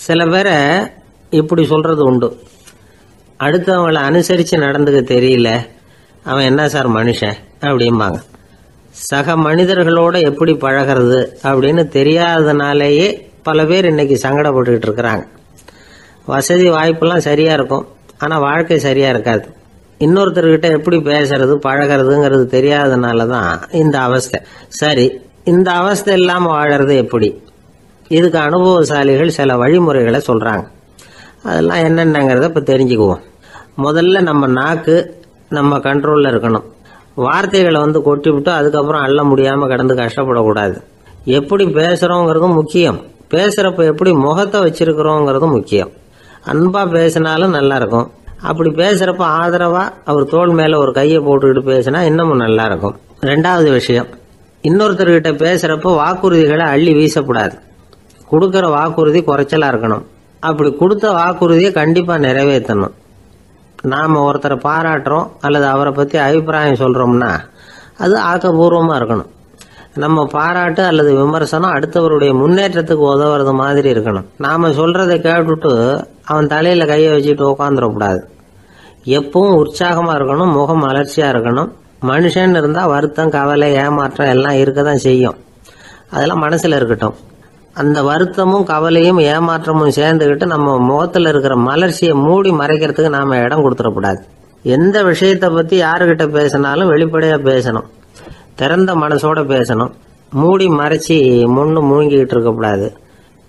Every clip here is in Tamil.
சில பேரை இப்படி சொல்றது உண்டு, அடுத்தவங்களை அனுசரித்து நடந்துக்க தெரியல, அவன் என்ன சார் மனுஷன் அப்படிம்பாங்க. சக மனிதர்களோட எப்படி பழகிறது அப்படின்னு தெரியாததுனாலேயே பல பேர் இன்னைக்கு சங்கடப்பட்டுக்கிட்டு இருக்கிறாங்க. வசதி வாய்ப்பெல்லாம் சரியா இருக்கும், ஆனால் வாழ்க்கை சரியா இருக்காது. இன்னொருத்தர்கிட்ட எப்படி பேசுறது பழகிறதுங்கிறது தெரியாததுனால தான் இந்த அவஸ்தை. சரி, இந்த அவஸ்தை இல்லாமல் வாழறது எப்படி? இதுக்கு அனுபவசாலிகள் சில வழிமுறைகளை சொல்றாங்க. அதெல்லாம் என்னென்னங்கிறத இப்போ தெரிஞ்சுக்குவோம். முதல்ல நம்ம நாக்கு நம்ம கண்ட்ரோலில் இருக்கணும். வார்த்தைகளை கொட்டிவிட்டு அதுக்கப்புறம் அள்ள முடியாமல் கடந்து கஷ்டப்படக்கூடாது. எப்படி பேசுகிறோங்கிறதும் முக்கியம், பேசுகிறப்ப எப்படி முகத்தை வச்சிருக்கிறோங்கிறதும் முக்கியம். அன்பாக பேசினாலும் நல்லா இருக்கும். அப்படி பேசுகிறப்ப ஆதரவாக அவர் தோள் மேலே ஒரு கையை போட்டுக்கிட்டு பேசினா இன்னமும் நல்லா இருக்கும். ரெண்டாவது விஷயம், இன்னொருத்தர்கிட்ட பேசுகிறப்ப வாக்குறுதிகளை அள்ளி வீசக்கூடாது. கொடுக்குற வாக்குறுதி குறைச்சலாக இருக்கணும். அப்படி கொடுத்த வாக்குறுதியை கண்டிப்பாக நிறைவேற்றணும். நாம் ஒருத்தரை பாராட்டுறோம் அல்லது அவரை பற்றி அபிப்பிராயம் சொல்கிறோம்னா அது ஆக்கப்பூர்வமாக இருக்கணும். நம்ம பாராட்டு அல்லது விமர்சனம் அடுத்தவருடைய முன்னேற்றத்துக்கு உதவுறது மாதிரி இருக்கணும். நாம் சொல்கிறத கேட்டுட்டு அவன் தலையில் கையை வச்சுட்டு உட்காந்துடக்கூடாது. எப்பவும் உற்சாகமாக இருக்கணும், முகம் மலர்ச்சியாக இருக்கணும். மனுஷன் இருந்தால் வருத்தம், கவலை, ஏமாற்றம் எல்லாம் இருக்க தான் செய்யும். அதெல்லாம் மனசில் இருக்கட்டும். அந்த வருத்தமும் கவலையும் ஏமாற்றமும் சேர்ந்துக்கிட்டு நம்ம முகத்தில் இருக்கிற மலர்ச்சியை மூடி மறைக்கிறதுக்கு நாம் இடம் கொடுத்துடக்கூடாது. எந்த விஷயத்தை பற்றி யாருக்கிட்ட பேசினாலும் வெளிப்படையாக பேசணும், திறந்த மனசோட பேசணும். மூடி மறைச்சி முன்னு முழுங்கிக்கிட்டு இருக்கக்கூடாது.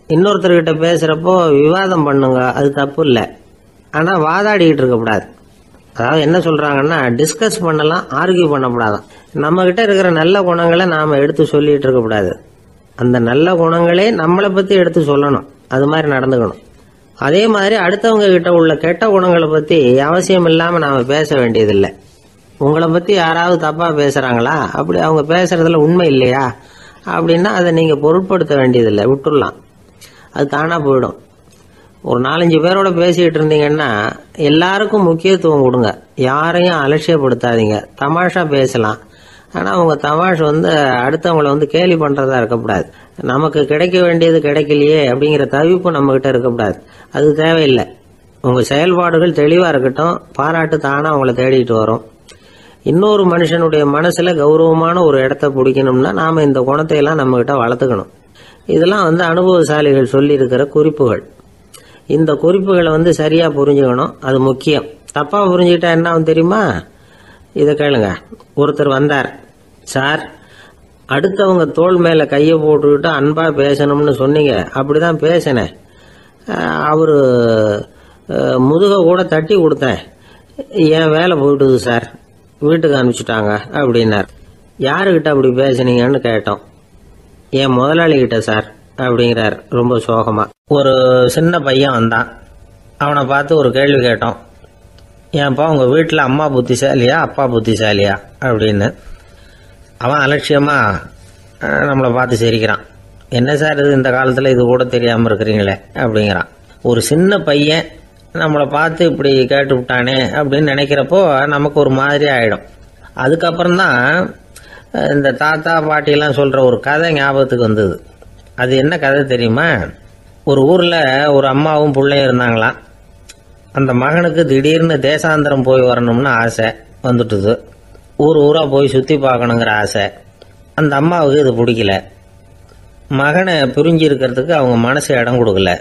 இன்னொருத்தர்கிட்ட பேசுகிறப்போ விவாதம் பண்ணுங்க, அது தப்பு இல்லை. ஆனால் வாதாடிக்கிட்டு இருக்கக்கூடாது. அதாவது என்ன சொல்கிறாங்கன்னா, டிஸ்கஸ் பண்ணலாம், ஆர்கியூ பண்ணக்கூடாதான். நம்மக்கிட்ட இருக்கிற நல்ல குணங்களை நாம் எடுத்து சொல்லிகிட்டு இருக்கக்கூடாது. அந்த நல்ல குணங்களே நம்மளை பற்றி எடுத்து சொல்லணும், அது மாதிரி நடந்துக்கணும். அதே மாதிரி அடுத்தவங்க கிட்ட உள்ள கெட்ட குணங்களை பற்றி அவசியம் இல்லாமல் நாம் பேச வேண்டியதில்லை. உங்களை பற்றி யாராவது தப்பாக பேசுகிறாங்களா, அப்படி அவங்க பேசுகிறதுல உண்மை இல்லையா அப்படின்னா அதை நீங்கள் பொருட்படுத்த வேண்டியதில்லை, விட்டுடலாம். அது தானாக போயிடும். ஒரு 4-5 பேரோட பேசிக்கிட்டு இருந்தீங்கன்னா எல்லாருக்கும் முக்கியத்துவம் கொடுங்க, யாரையும் அலட்சியப்படுத்தாதீங்க. தமாஷா பேசலாம், ஆனால் அவங்க தமாஷ் அடுத்தவங்களை கேலி பண்ணுறதா இருக்கக்கூடாது. நமக்கு கிடைக்க வேண்டியது கிடைக்கலையே அப்படிங்கிற தவிப்பு நம்மகிட்ட இருக்கக்கூடாது, அது தேவையில்லை. உங்கள் செயல்பாடுகள் தெளிவாக இருக்கட்டும், பாராட்டு தானாக அவங்கள தேடிட்டு வரும். இன்னொரு மனுஷனுடைய மனசில் கௌரவமான ஒரு இடத்த பிடிக்கணும்னா நாம் இந்த குணத்தையெல்லாம் நம்மகிட்ட வளர்த்துக்கணும். இதெல்லாம் அனுபவசாலிகள் சொல்லியிருக்கிற குறிப்புகள். இந்த குறிப்புகளை சரியாக புரிஞ்சுக்கணும், அது முக்கியம். தப்பாக புரிஞ்சுக்கிட்டா என்ன ஆகும் தெரியுமா? இதை கேளுங்க. ஒருத்தர் வந்தார், சார் அடுத்தவங்க தோள் மேலே கையை போட்டுக்கிட்டு அன்பாக பேசணும்னு சொன்னீங்க, அப்படிதான் பேசினேன். அவர் முதுக கூட தட்டி கொடுத்தேன், என் வேலை போயிட்டுது சார், வீட்டுக்கு அனுப்பிச்சிட்டாங்க அப்படின்னார். யாருக்கிட்ட அப்படி பேசுனீங்கன்னு கேட்டோம். என் முதலாளிகிட்ட சார் அப்படிங்கிறார் ரொம்ப சோகமா. ஒரு சின்ன பையன் வந்தான், அவனை பார்த்து ஒரு கேள்வி கேட்டோம். ஏன்ப்பா உங்க வீட்டில் அம்மா புத்திசாலியா அப்பா புத்திசாலியா அப்படின்னு. அவன் அலட்சியமா நம்மளை பார்த்து சிரிக்கிறான். என்ன சார் இது, இந்த காலத்தில் இது கூட தெரியாமல் இருக்கிறீங்களே அப்படிங்கிறான். ஒரு சின்ன பையன் நம்மளை பார்த்து இப்படி கேட்டு விட்டானே அப்படின்னு நினைக்கிறப்போ நமக்கு ஒரு மாதிரி ஆகிடும். அதுக்கப்புறம்தான் இந்த தாத்தா பாட்டிலாம் சொல்கிற ஒரு கதை ஞாபகத்துக்கு வந்தது. அது என்ன கதை தெரியுமா? ஒரு ஊரில் ஒரு அம்மாவும் பிள்ளையும் இருந்தாங்களாம். அந்த மகனுக்கு திடீர்னு தேசாந்திரம் போய் வரணும்னு ஆசை வந்துட்டுது. ஊராக போய் சுற்றி பார்க்கணுங்கிற ஆசை. அந்த அம்மாவுக்கு இது பிடிக்கல. மகனை பிரிஞ்சு இருக்கிறதுக்கு அவங்க மனசு இடம் கொடுக்கல.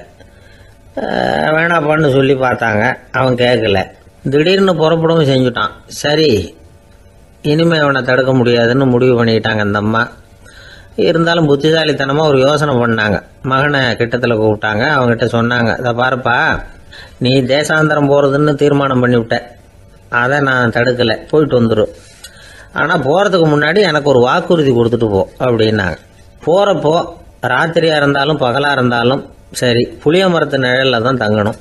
வேணாப்பான்னு சொல்லி பார்த்தாங்க, அவன் கேட்கல. திடீர்னு புறப்படவும் செஞ்சுட்டான். சரி, இனிமே அவனை தடுக்க முடியாதுன்னு முடிவு பண்ணிக்கிட்டாங்க அந்த அம்மா. இருந்தாலும் புத்திசாலித்தனமாக ஒரு யோசனை பண்ணாங்க. மகனை கிட்டத்தில் கூப்பிட்டாங்க, அவங்ககிட்ட சொன்னாங்க, இதை பாருப்பா, நீ தேசாந்திரம் போகிறதுன்னு தீர்மானம் பண்ணிவிட்ட, அதை நான் தடுக்கலை, போயிட்டு வந்துடும். ஆனால் போகிறதுக்கு முன்னாடி எனக்கு ஒரு வாக்குறுதி கொடுத்துட்டு போ அப்படின்னாங்க. போகிறப்போ ராத்திரியாக இருந்தாலும் பகலாக இருந்தாலும் சரி புளிய மரத்து நிழலில் தான் தங்கணும்.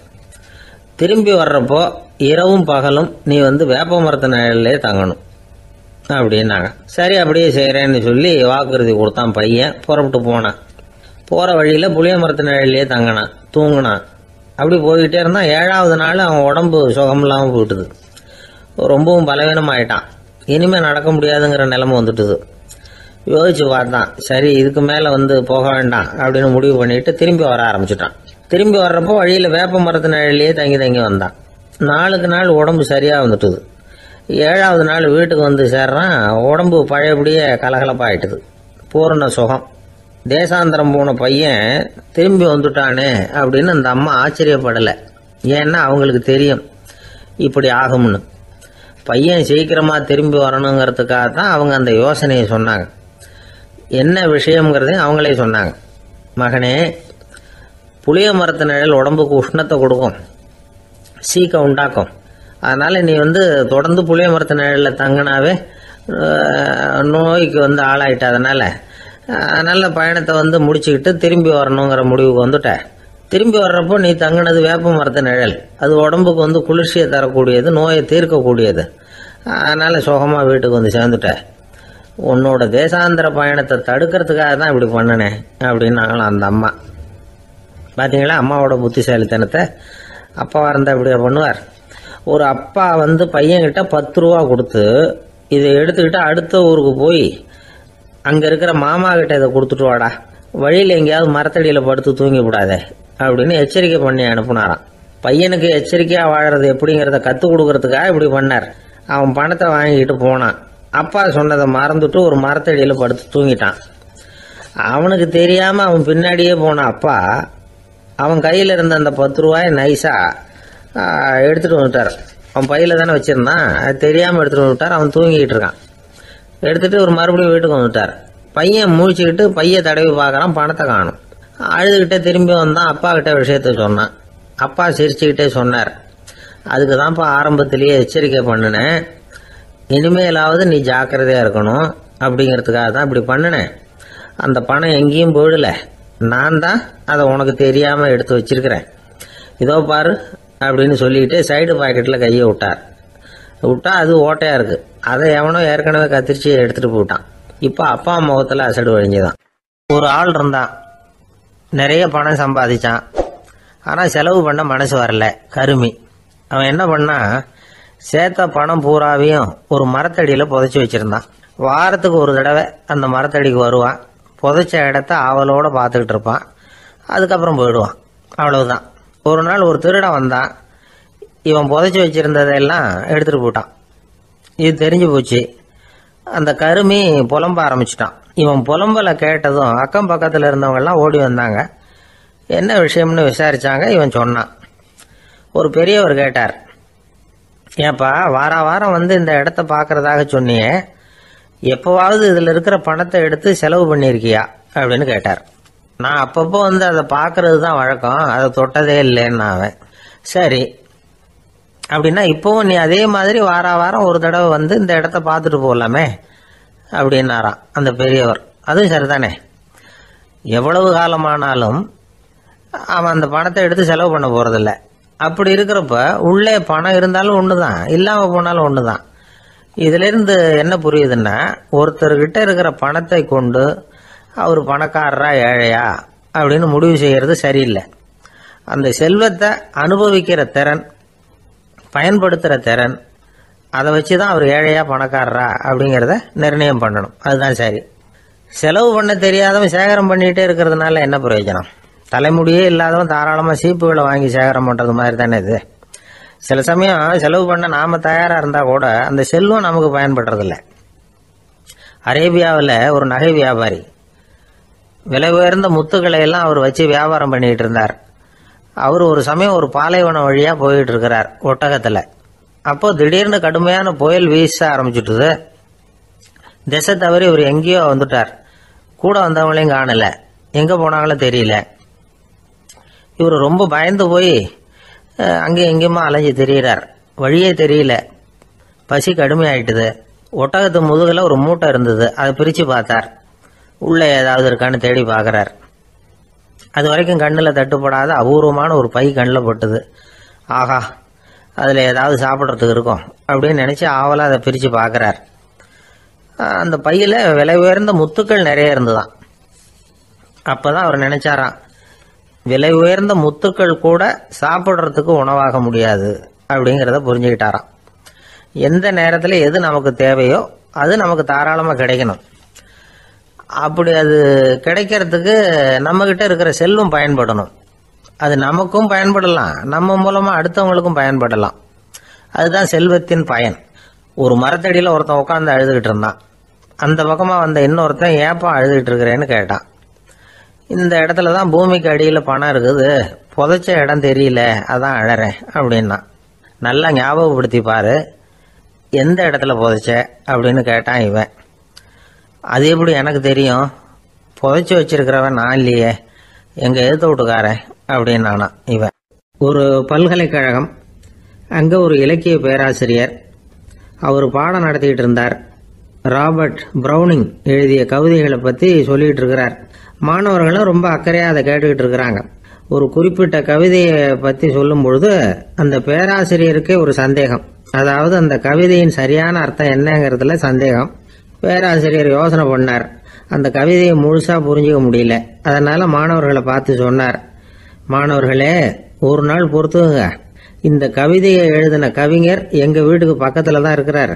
திரும்பி வர்றப்போ இரவும் பகலும் நீ வேப்ப மரத்து நிழல்லே தங்கணும் அப்படின்னாங்க. சரி அப்படியே செய்கிறேன்னு சொல்லி வாக்குறுதி கொடுத்தான் பையன். புறப்பட்டு போனான். போகிற வழியில் புளிய மரத்து நிழல்லே தங்கினான், தூங்கினான். அப்படி போய்கிட்டே இருந்தான். 7ஆவது நாள் அவன் உடம்பு சுகமில்லாமல் போயிட்டுது. ரொம்பவும் பலவீனமாயிட்டான். இனிமேல் நடக்க முடியாதுங்கிற நிலைமை வந்துட்டுது. யோசிச்சு பார்த்தான், சரி இதுக்கு மேலே போக வேண்டாம் அப்படின்னு முடிவு பண்ணிட்டு திரும்பி வர ஆரம்பிச்சிட்டான். திரும்பி வர்றப்போ வழியில் வேப்ப மரத்து நிழலையே தங்கி தங்கி வந்தான். நாளுக்கு நாள் உடம்பு சரியாக வந்துட்டுது. 7வது நாள் வீட்டுக்கு வந்து சேர்றான். உடம்பு பழையபடியே கலகலப்பாயிட்டுது. பூரண சுகம். தேசாந்திரம் போன பையன் திரும்பி வந்துட்டானே அப்படின்னு அந்த அம்மா ஆச்சரியப்படலை. ஏன்னா அவங்களுக்கு தெரியும் இப்படி ஆகும்னு. பையன் சீக்கிரமாக திரும்பி வரணுங்கிறதுக்காக தான் அவங்க அந்த யோசனையை சொன்னாங்க. என்ன விஷயங்கிறதையும் அவங்களே சொன்னாங்க. மகனே, புளிய மரத்து நிழல் உடம்புக்கு உஷ்ணத்தை கொடுக்கும், சீக்கம் உண்டாக்கும். அதனால் நீ தொடர்ந்து புளிய மரத்து நிழலில் தங்கினாவே நோய்க்கு ஆளாயிட்டதுனால நல்ல பயணத்தை முடிச்சுக்கிட்டு திரும்பி வரணுங்கிற முடிவுக்கு வந்துட்ட. திரும்பி வர்றப்போ நீ தங்கினது வேப்ப மரத்து நிழல். அது உடம்புக்கு குளிர்ச்சியை தரக்கூடியது, நோயை தீர்க்கக்கூடியது. அதனால் சுகமாக வீட்டுக்கு சேர்ந்துட்ட. உன்னோட தேசாந்திர பயணத்தை தடுக்கிறதுக்காக தான் இப்படி பண்ணினேன் அப்படின்னாங்களாம் அந்த அம்மா. பார்த்தீங்களா அம்மாவோட புத்திசாலித்தனத்தை? அப்பாவாக இருந்தால் இப்படியா பண்ணுவார்? ஒரு அப்பா பையன்கிட்ட 10 ரூபா கொடுத்து இதை எடுத்துக்கிட்டு அடுத்த ஊருக்கு போய் அங்கே இருக்கிற மாமா கிட்ட இதை கொடுத்துட்டு வாடா, வழியில் எங்கேயாவது மரத்தடியில் படுத்து தூங்கி விடாதே அப்படின்னு எச்சரிக்கை பண்ணி அனுப்புனாராம். பையனுக்கு எச்சரிக்கையாக வாழறது எப்படிங்கிறத கற்றுக் கொடுக்கறதுக்காக இப்படி பண்ணார். அவன் பணத்தை வாங்கிக்கிட்டு போனான். அப்பா சொன்னதை மறந்துட்டு ஒரு மரத்தடியில் படுத்து தூங்கிட்டான். அவனுக்கு தெரியாமல் அவன் பின்னாடியே போன அப்பா அவன் கையில் இருந்த அந்த 10 ரூபாயை நைஸாக எடுத்துகிட்டு வந்துட்டார். அவன் பையில் தானே வச்சுருந்தான், அது தெரியாமல் எடுத்துகிட்டு வந்துட்டார். அவன் தூங்கிக்கிட்டு இருக்கான். எடுத்துகிட்டு ஒரு மறுபடியும் வீட்டுக்கு வந்துட்டார். பையன் முழிச்சுக்கிட்டு பையை தடவி பார்க்குறான், பணத்தை காணும். அழுதுகிட்டே திரும்பி வந்தான். அப்பா கிட்ட விஷயத்த சொன்னான். அப்பா சிரிச்சுக்கிட்டே சொன்னார், அதுக்கு தான்ப்பா ஆரம்பத்திலேயே எச்சரிக்கை பண்ணினேன், இனிமேலாவது நீ ஜாக்கிரதையாக இருக்கணும் அப்படிங்கிறதுக்காக தான் இப்படி பண்ணினேன். அந்த பணம் எங்கேயும் போயிடல, நான் தான் அதை உனக்கு தெரியாமல் எடுத்து வச்சிருக்கிறேன். இதோ பாரு அப்படின்னு சொல்லிட்டு சைடு பாக்கெட்டில் கையை விட்டா அது ஓட்டையாக இருக்குது. அதை எவனோ ஏற்கனவே கத்திரிச்சு எடுத்துகிட்டு போட்டான். இப்போ அப்பா முகத்தில் அசடு வழிஞ்சுதான். ஒரு ஆள் இருந்தான், நிறைய பணம் சம்பாதிச்சான். ஆனால் செலவு பண்ண மனசு வரல, கருமி. அவன் என்ன பண்ணா, சேர்த்த பணம் பூராவையும் ஒரு மரத்தடியில் புதைச்சி வச்சுருந்தான். வாரத்துக்கு ஒரு தடவை அந்த மரத்தடிக்கு வருவான். புதைச்ச இடத்த ஆவலோடு பார்த்துக்கிட்டு இருப்பான். அதுக்கப்புறம் போயிடுவான். அவ்வளவுதான். ஒரு நாள் ஒரு திருடன் வந்தான். இவன் புதைச்சி வச்சிருந்ததெல்லாம் எடுத்துகிட்டு போட்டான். இது தெரிஞ்சு போச்சு. அந்த கருமி புலம்ப ஆரம்பிச்சிட்டான். இவன் புலம்பலை கேட்டதும் அக்கம் பக்கத்தில் இருந்தவங்கெல்லாம் ஓடி வந்தாங்க. என்ன விஷயம்னு விசாரிச்சாங்க. இவன் சொன்னான். ஒரு பெரியவர் கேட்டார், ஏப்பா வாரம் இந்த இடத்த பார்க்கறதாக சொன்னியே, எப்போவாவது இதில் இருக்கிற பணத்தை எடுத்து செலவு பண்ணியிருக்கியா அப்படின்னு கேட்டார். நான் அப்பப்போ அதை பார்க்கறது தான் வழக்கம், அதை தொட்டதே இல்லைன்னு அவன். சரி அப்படின்னா இப்போவும் நீ அதே மாதிரி வாரம் ஒரு தடவை இந்த இடத்த பார்த்துட்டு போகலாமே அப்படின்னாராம் அந்த பெரியவர். அதுவும் சரிதானே, எவ்வளவு காலமானாலும் அவன் அந்த பணத்தை எடுத்து செலவு பண்ண போறதில்ல. அப்படி இருக்கிறப்ப உள்ளே பணம் இருந்தாலும் ஒன்று தான், இல்லாமல் போனாலும் ஒன்று தான். இதிலிருந்து என்ன புரியுதுன்னா, ஒருத்தர்கிட்ட இருக்கிற பணத்தை கொண்டு அவர் பணக்காரரா ஏழையா அப்படின்னு முடிவு செய்கிறது சரியில்லை. அந்த செல்வத்தை அனுபவிக்கிற திறன், பயன்படுத்துகிற திறன், அதை வச்சு தான் அவர் ஏழையா பணக்காரரா அப்படிங்கிறத நிர்ணயம் பண்ணணும். அதுதான் சரி. செலவு பண்ண தெரியாதவன் சேகரம் பண்ணிகிட்டே இருக்கிறதுனால என்ன பிரயோஜனம்? தலைமுடியே இல்லாதவன் தாராளமாக சீப்புகளை வாங்கி சேகரம் பண்ணுறது மாதிரி தானே இது. சில சமயம் செலவு பண்ண நாம் தயாராக இருந்தால் கூட அந்த செல்வம் நமக்கு பயன்படுறதில்ல. அரேபியாவில் ஒரு நகை வியாபாரி விலை உயர்ந்த முத்துக்களை எல்லாம் அவர் வச்சு வியாபாரம் பண்ணிகிட்டு இருந்தார். அவர் ஒரு சமயம் ஒரு பாலைவனம் வழியாக போயிட்டு இருக்கிறார் ஒட்டகத்தில். அப்போ திடீர்னு கடுமையான புயல் வீச ஆரம்பிச்சுட்டுது. திசை தவறி இவர் எங்கேயோ வந்துட்டார். கூட வந்தவங்களையும் காணல, எங்கே போனாங்களோ தெரியல. இவர் ரொம்ப பயந்து போய் அங்கேயும் எங்கேயுமா அலைஞ்சு தெரிகிறார். வழியே தெரியல. பசி கடுமையாயிட்டுது. ஒட்டகத்து முதுகில் ஒரு மூட்டை இருந்தது. அதை பிரித்து பார்த்தார். உள்ளே ஏதாவது இருக்கான்னு தேடி பார்க்குறார். அது வரைக்கும் கண்ணில் தட்டுப்படாத அபூர்வமான ஒரு பை கண்ணில் பட்டுது. ஆஹா, அதில் ஏதாவது சாப்பிட்றதுக்கு இருக்கும் அப்படின்னு நினச்சி ஆவலாக அதை பிரித்து பார்க்குறார். அந்த பையில் விலை உயர்ந்த முத்துக்கள் நிறைய இருந்துதான். அப்போ தான் அவர் நினைச்சாராம், விலை உயர்ந்த முத்துக்கள் கூட சாப்பிட்றதுக்கு உணவாக முடியாது அப்படிங்கிறத புரிஞ்சுக்கிட்டாராம். எந்த நேரத்தில் எது நமக்கு தேவையோ அது நமக்கு தாராளமாக கிடைக்கணும். அப்படி அது கிடைக்கிறதுக்கு நம்மகிட்ட இருக்கிற செல்வம் பயன்படணும். அது நமக்கும் பயன்படலாம், நம்ம மூலமா அடுத்தவங்களுக்கும் பயன்படலாம். அதுதான் செல்வத்தின் பயன். ஒரு மரத்தடியில் ஒருத்தன் உட்காந்து அழுதுகிட்டு இருந்தான். அந்த பக்கமா வந்த இன்னொருத்தன் ஏப்பா அழுதுகிட்டு இருக்கிறேன்னு கேட்டான். இந்த இடத்துல தான் பூமிக்கு அடியில் பணம் இருக்குது, புதைச்ச இடம் தெரியல, அதான் அழறேன் அப்படின்னா. நல்லா ஞாபகப்படுத்தி பாரு, எந்த இடத்துல புதைச்ச அப்படின்னு கேட்டான் இவன். அது எப்படி எனக்கு தெரியும், புதைச்சி வச்சிருக்கிறவன் நான் இல்லையே, எங்க எதிர்த்து வீட்டுக்காரன் அப்படின்னானா இவன். ஒரு பல்கலைக்கழகம், அங்கே ஒரு இலக்கிய பேராசிரியர், அவர் பாடம் நடத்திக்கிட்டு இருந்தார். ராபர்ட் ப்ரௌனிங் எழுதிய கவிதைகளை பற்றி சொல்லிகிட்டு இருக்கிறார். மாணவர்களும் ரொம்ப அக்கறையாக அதை கேட்டுக்கிட்டு இருக்கிறாங்க. ஒரு குறிப்பிட்ட கவிதையை பற்றி சொல்லும் பொழுது அந்த பேராசிரியருக்கே ஒரு சந்தேகம். அதாவது அந்த கவிதையின் சரியான அர்த்தம் என்னங்கிறதுல சந்தேகம். பேராசிரியர் யோசனை பண்ணார். அந்த கவிதையை முழுசாக புரிஞ்சிக்க முடியல. அதனால் மாணவர்களை பார்த்து சொன்னார், மாணவர்களே, ஒரு நாள் பொறுத்துங்க, இந்த கவிதையை எழுதின கவிஞர் எங்கள் வீட்டுக்கு பக்கத்தில் தான் இருக்கிறார்.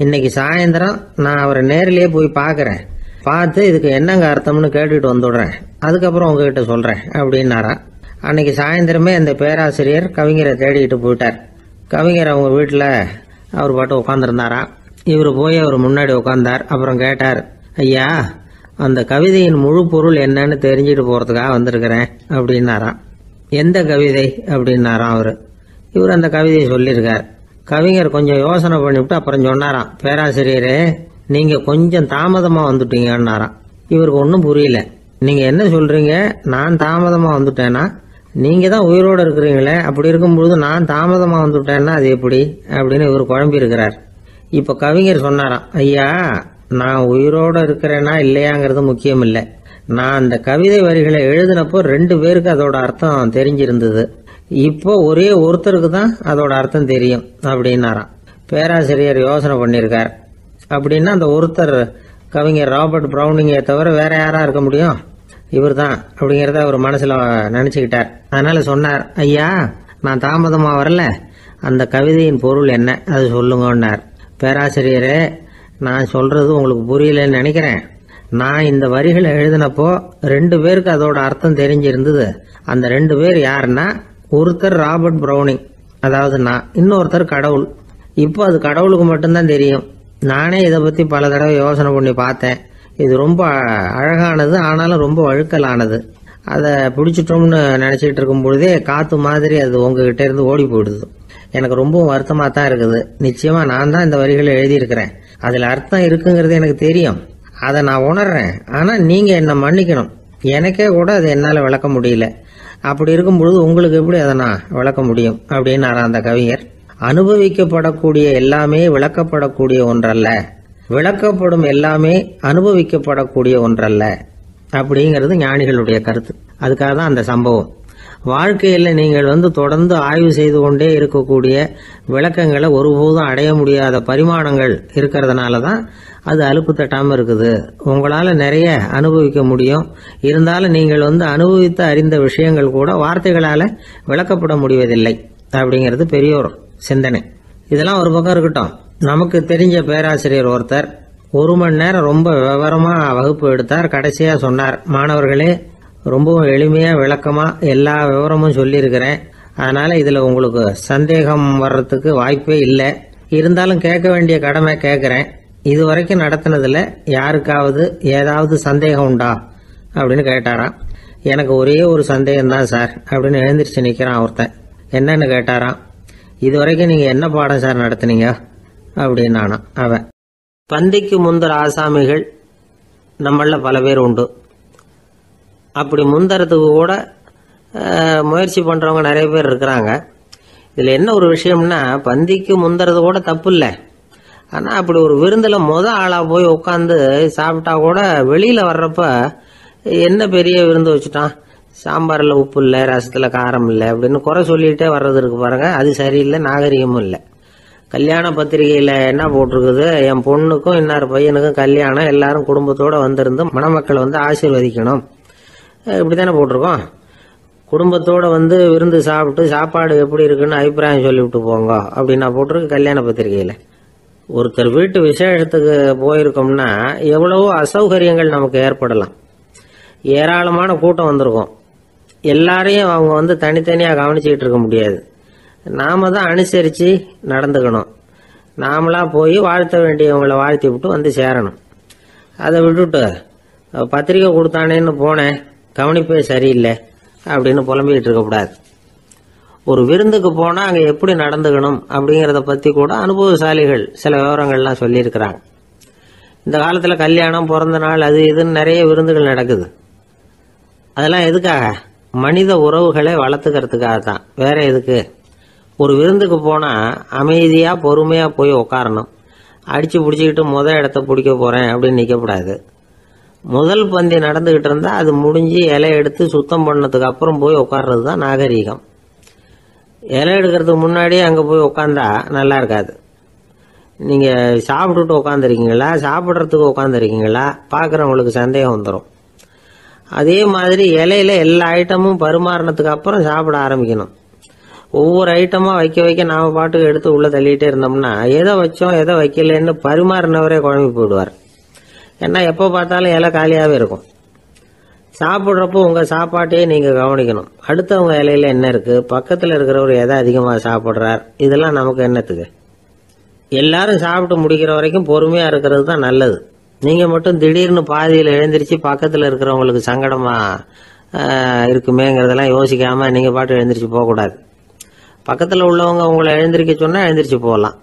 இன்னைக்கு சாயந்தரம் நான் அவரை நேரிலேயே போய் பார்க்குறேன். பார்த்து இதுக்கு என்னங்க அர்த்தம்னு கேட்டுட்டு வந்துடுறேன். அதுக்கப்புறம் உங்ககிட்ட சொல்கிறேன் அப்படின்னாராம். அன்னைக்கு சாயந்தரமே அந்த பேராசிரியர் கவிஞரை தேடிக்கிட்டு போயிட்டார். கவிஞர் அவங்க வீட்டில் அவர் பாட்டு உட்காந்துருந்தாராம். இவர் போய் அவர் முன்னாடி உட்காந்தார். அப்புறம் கேட்டார், ஐயா, அந்த கவிதையின் முழு பொருள் என்னன்னு தெரிஞ்சுட்டு போகிறதுக்காக வந்திருக்கிறேன் அப்படின்னாராம். எந்த கவிதை அப்படின்னாராம் அவர். இவர் அந்த கவிதையை சொல்லியிருக்கார். கவிஞர் கொஞ்சம் யோசனை பண்ணிவிட்டு அப்புறம் சொன்னாராம், பேராசிரியரே, நீங்கள் கொஞ்சம் தாமதமாக வந்துட்டீங்கன்னாராம். இவருக்கு ஒன்றும் புரியல. நீங்கள் என்ன சொல்கிறீங்க, நான் தாமதமாக வந்துட்டேன்னா? நீங்கள் தான் உயிரோடு இருக்கிறீங்களே, அப்படி இருக்கும்பொழுது நான் தாமதமாக வந்துட்டேன்னா அது எப்படி அப்படின்னு இவர் குழம்பி இருக்கிறார். இப்போ கவிஞர் சொன்னாராம், ஐயா, நான் உயிரோடு இருக்கிறேன்னா இல்லையாங்கிறது முக்கியம் இல்லை. நான் அந்த கவிதை வரிகளை எழுதினப்போ 2 பேருக்கு அதோட அர்த்தம் தெரிஞ்சிருந்தது. இப்போ ஒரே ஒருத்தருக்கு தான் அதோட அர்த்தம் தெரியும் அப்படின்னாராம். பேராசிரியர் யோசனை பண்ணியிருக்கார். அப்படின்னா அந்த ஒருத்தர் கவிஞர் ராபர்ட் ப்ரௌனிங்கை தவிர வேற யாரா இருக்க முடியும்? இவர் தான் அப்படிங்கிறத அவர் மனசுல நினைச்சுக்கிட்டார். அதனால சொன்னார், ஐயா, நான் தாமதமா வரல, அந்த கவிதையின் பொருள் என்ன அது சொல்லுங்கன்னார். பேராசிரியரே, நான் சொல்றது உங்களுக்கு புரியலன்னு நினைக்கிறேன். நான் இந்த வரிகளை எழுதினப்போ 2 பேருக்கு அதோட அர்த்தம் தெரிஞ்சிருந்தது. அந்த 2 பேர் யாருன்னா, ஒருத்தர் ராபர்ட் ப்ரௌனிங், அதாவது நான், இன்னொருத்தர் கடவுள். இப்போ அது கடவுளுக்கு மட்டும்தான் தெரியும். நானே இதை பற்றி பல தடவை யோசனை பண்ணி பார்த்தேன். இது ரொம்ப அழகானது, ஆனாலும் ரொம்ப வழுக்கலானது. அதை பிடிச்சிட்டோம்னு நினச்சிக்கிட்டு இருக்கும் பொழுதே காற்று மாதிரி அது உங்ககிட்ட இருந்து ஓடி போயிடுது. எனக்கு ரொம்பவும் வருத்தமாக தான் இருக்குது. நிச்சயமாக நான் தான் இந்த வரிகளை எழுதியிருக்கிறேன். அதில் அர்த்தம் இருக்குங்கிறது எனக்கு தெரியும், அதை நான் உணர்றேன். ஆனால் நீங்கள் என்னை மன்னிக்கணும், எனக்கே கூட அதை என்னால் விளக்க முடியல. அப்படி இருக்கும் பொழுது உங்களுக்கு எப்படி அதை நான் விளக்க முடியும் அப்படின்னாரா அந்த கவிஞர். அனுபவிக்கப்படக்கூடிய எல்லாமே விளக்கப்படக்கூடிய ஒன்றல்ல, விளக்கப்படும் எல்லாமே அனுபவிக்கப்படக்கூடிய ஒன்றல்ல அப்படிங்கிறது ஞானிகளுடைய கருத்து. அதுக்காக தான் அந்த சம்பவம். வாழ்க்கையில் நீங்கள் தொடர்ந்து ஆய்வு செய்து கொண்டே இருக்கக்கூடிய விளக்கங்களை ஒருபோதும் அடைய முடியாத பரிமாணங்கள் இருக்கிறதுனால தான் அது அலுப்பு தட்டாமல் இருக்குது. உங்களால் நிறைய அனுபவிக்க முடியும், இருந்தாலும் நீங்கள் அனுபவித்து அறிந்த விஷயங்கள் கூட வார்த்தைகளால் விளக்கப்பட முடிவதில்லை அப்படிங்கிறது பெரியோர் சிந்தனை. இதெல்லாம் ஒரு பக்கம் இருக்கட்டும். நமக்கு தெரிஞ்ச பேராசிரியர் ஒருத்தர் 1 மணி நேரம் ரொம்ப விவரமா வகுப்பு எடுத்தார். கடைசியா சொன்னார், மாணவர்களே, ரொம்பவும் எளிமையா விளக்கமா எல்லா விவரமும் சொல்லியிருக்கிறேன். அதனால இதுல உங்களுக்கு சந்தேகம் வர்றதுக்கு வாய்ப்பே இல்லை. இருந்தாலும் கேட்க வேண்டிய கடமை கேட்கிறேன். இது வரைக்கும் நடத்தினதுல யாருக்காவது ஏதாவது சந்தேகம் உண்டா அப்படின்னு கேட்டாராம். எனக்கு ஒரே ஒரு சந்தேகம் தான் சார் அப்படின்னு எழுந்திரிச்சு நிக்கிறான் ஒருத்தன். என்னன்னு கேட்டாராம். இது வரைக்கும் நீங்க என்ன பாடம் சார் நடத்துனீங்க அப்படின்னானா அவன். பந்திக்கு முந்தர ஆசாமிகள் நம்மள பல பேர் உண்டு. அப்படி முந்தறதுக்கு கூட முயற்சி பண்றவங்க நிறைய பேர் இருக்கிறாங்க. இதுல என்ன ஒரு விஷயம்னா, பந்திக்கு முந்தறது கூட தப்பு இல்லை. ஆனா அப்படி ஒரு விருந்துல ஆளா போய் உட்காந்து சாப்பிட்டா கூட வெளியில வர்றப்ப என்ன பெரிய விருந்து வச்சுட்டான், சாம்பார்ல உப்பு இல்லை, ரசத்துல காரம் இல்லை அப்படின்னு குறை சொல்லிட்டே வர்றது இருக்கு பாருங்க. அது சரியில்லை, நாகரிகமும் இல்லை. கல்யாண பத்திரிகையில என்ன போட்டிருக்குது, என் பொண்ணுக்கும் இன்னார் பையனுக்கும் கல்யாணம், எல்லாரும் குடும்பத்தோட வந்திருந்து மணமக்களை ஆசீர்வதிக்கணும், இப்படித்தானே போட்டிருக்கோம். குடும்பத்தோட விருந்து சாப்பிட்டு சாப்பாடு எப்படி இருக்குன்னு அபிப்பிராயம் சொல்லிவிட்டு போங்க அப்படின்னா போட்டிருக்கு கல்யாண பத்திரிகையில. ஒருத்தர் வீட்டு விசேஷத்துக்கு போயிருக்கோம்னா எவ்வளவோ அசௌகரியங்கள் நமக்கு ஏற்படலாம். ஏராளமான கூட்டம் வந்திருக்கும். எல்லாரையும் அவங்க தனித்தனியாக கவனிச்சுக்கிட்டு இருக்க முடியாது. நாம தான் அனுசரித்து நடந்துக்கணும். நாமளா போய் வாழ்த்த வேண்டியவங்களை வாழ்த்தி விட்டு சேரணும். அதை விட்டுட்டு பத்திரிக்கை கொடுத்தானேன்னு போனேன், கவனிப்பே சரியில்லை அப்படின்னு புலம்பிக்கிட்டு இருக்கக்கூடாது. ஒரு விருந்துக்கு போனால் அங்கே எப்படி நடந்துக்கணும் அப்படிங்கிறத பற்றி கூட அனுபவசாலிகள் சில விவரங்கள்லாம் சொல்லியிருக்கிறாங்க. இந்த காலத்தில் கல்யாணம், பிறந்த நாள், அது இதுன்னு நிறைய விருந்துகள் நடக்குது. அதெல்லாம் எதுக்காக? மனித உறவுகளை வளர்த்துக்கிறதுக்காக தான், வேற எதுக்கு? ஒரு விருந்துக்கு போனால் அமைதியாக பொறுமையாக போய் உக்காரணும். அடித்து பிடிச்சிக்கிட்டு இடத்த பிடிக்க போகிறேன் அப்படின்னு நிற்கக்கூடாது. முதல் பந்தி நடந்துக்கிட்டு இருந்தால் அது முடிஞ்சு இலை எடுத்து சுத்தம் பண்ணதுக்கு அப்புறம் போய் உட்கார்றது தான் நாகரீகம். இலை எடுக்கிறதுக்கு முன்னாடியே அங்கே போய் உட்காந்தா நல்லா இருக்காது. நீங்கள் சாப்பிட்டுட்டு உட்காந்துருக்கீங்களா, சாப்பிட்றதுக்கு உட்காந்துருக்கீங்களா, பார்க்குறவங்களுக்கு சந்தேகம் வந்துடும். அதே மாதிரி இலையில எல்லா ஐட்டமும் பரிமாறினதுக்கு அப்புறம் சாப்பிட ஆரம்பிக்கணும். ஒவ்வொரு ஐட்டமாக வைக்க வைக்க நாம் பாட்டுக்கு எடுத்து உள்ளே தள்ளிகிட்டே இருந்தோம்னா எதை வச்சோம் எதை வைக்கலன்னு பரிமாறினவரே குழம்பி போயிடுவார். ஏன்னா எப்போ பார்த்தாலும் இலை காலியாகவே இருக்கும். சாப்பிட்றப்போ உங்கள் சாப்பாட்டையே நீங்கள் கவனிக்கணும். அடுத்தவங்க இலையில என்ன இருக்குது, பக்கத்தில் இருக்கிறவர் எதை அதிகமாக சாப்பிட்றார், இதெல்லாம் நமக்கு என்னத்துக்கு? எல்லாரும் சாப்பிட்டு முடிக்கிற வரைக்கும் பொறுமையாக இருக்கிறது தான் நல்லது. நீங்கள் மட்டும் திடீர்னு பாதியில் எழுந்திரிச்சு பக்கத்தில் இருக்கிறவங்களுக்கு சங்கடமாக இருக்குமேங்கிறதெல்லாம் யோசிக்காமல் நீங்கள் பாட்டு எழுந்திரிச்சு போகக்கூடாது. பக்கத்தில் உள்ளவங்க உங்களை எழுந்திரிக்க சொன்னால் எழுந்திரிச்சு போகலாம்.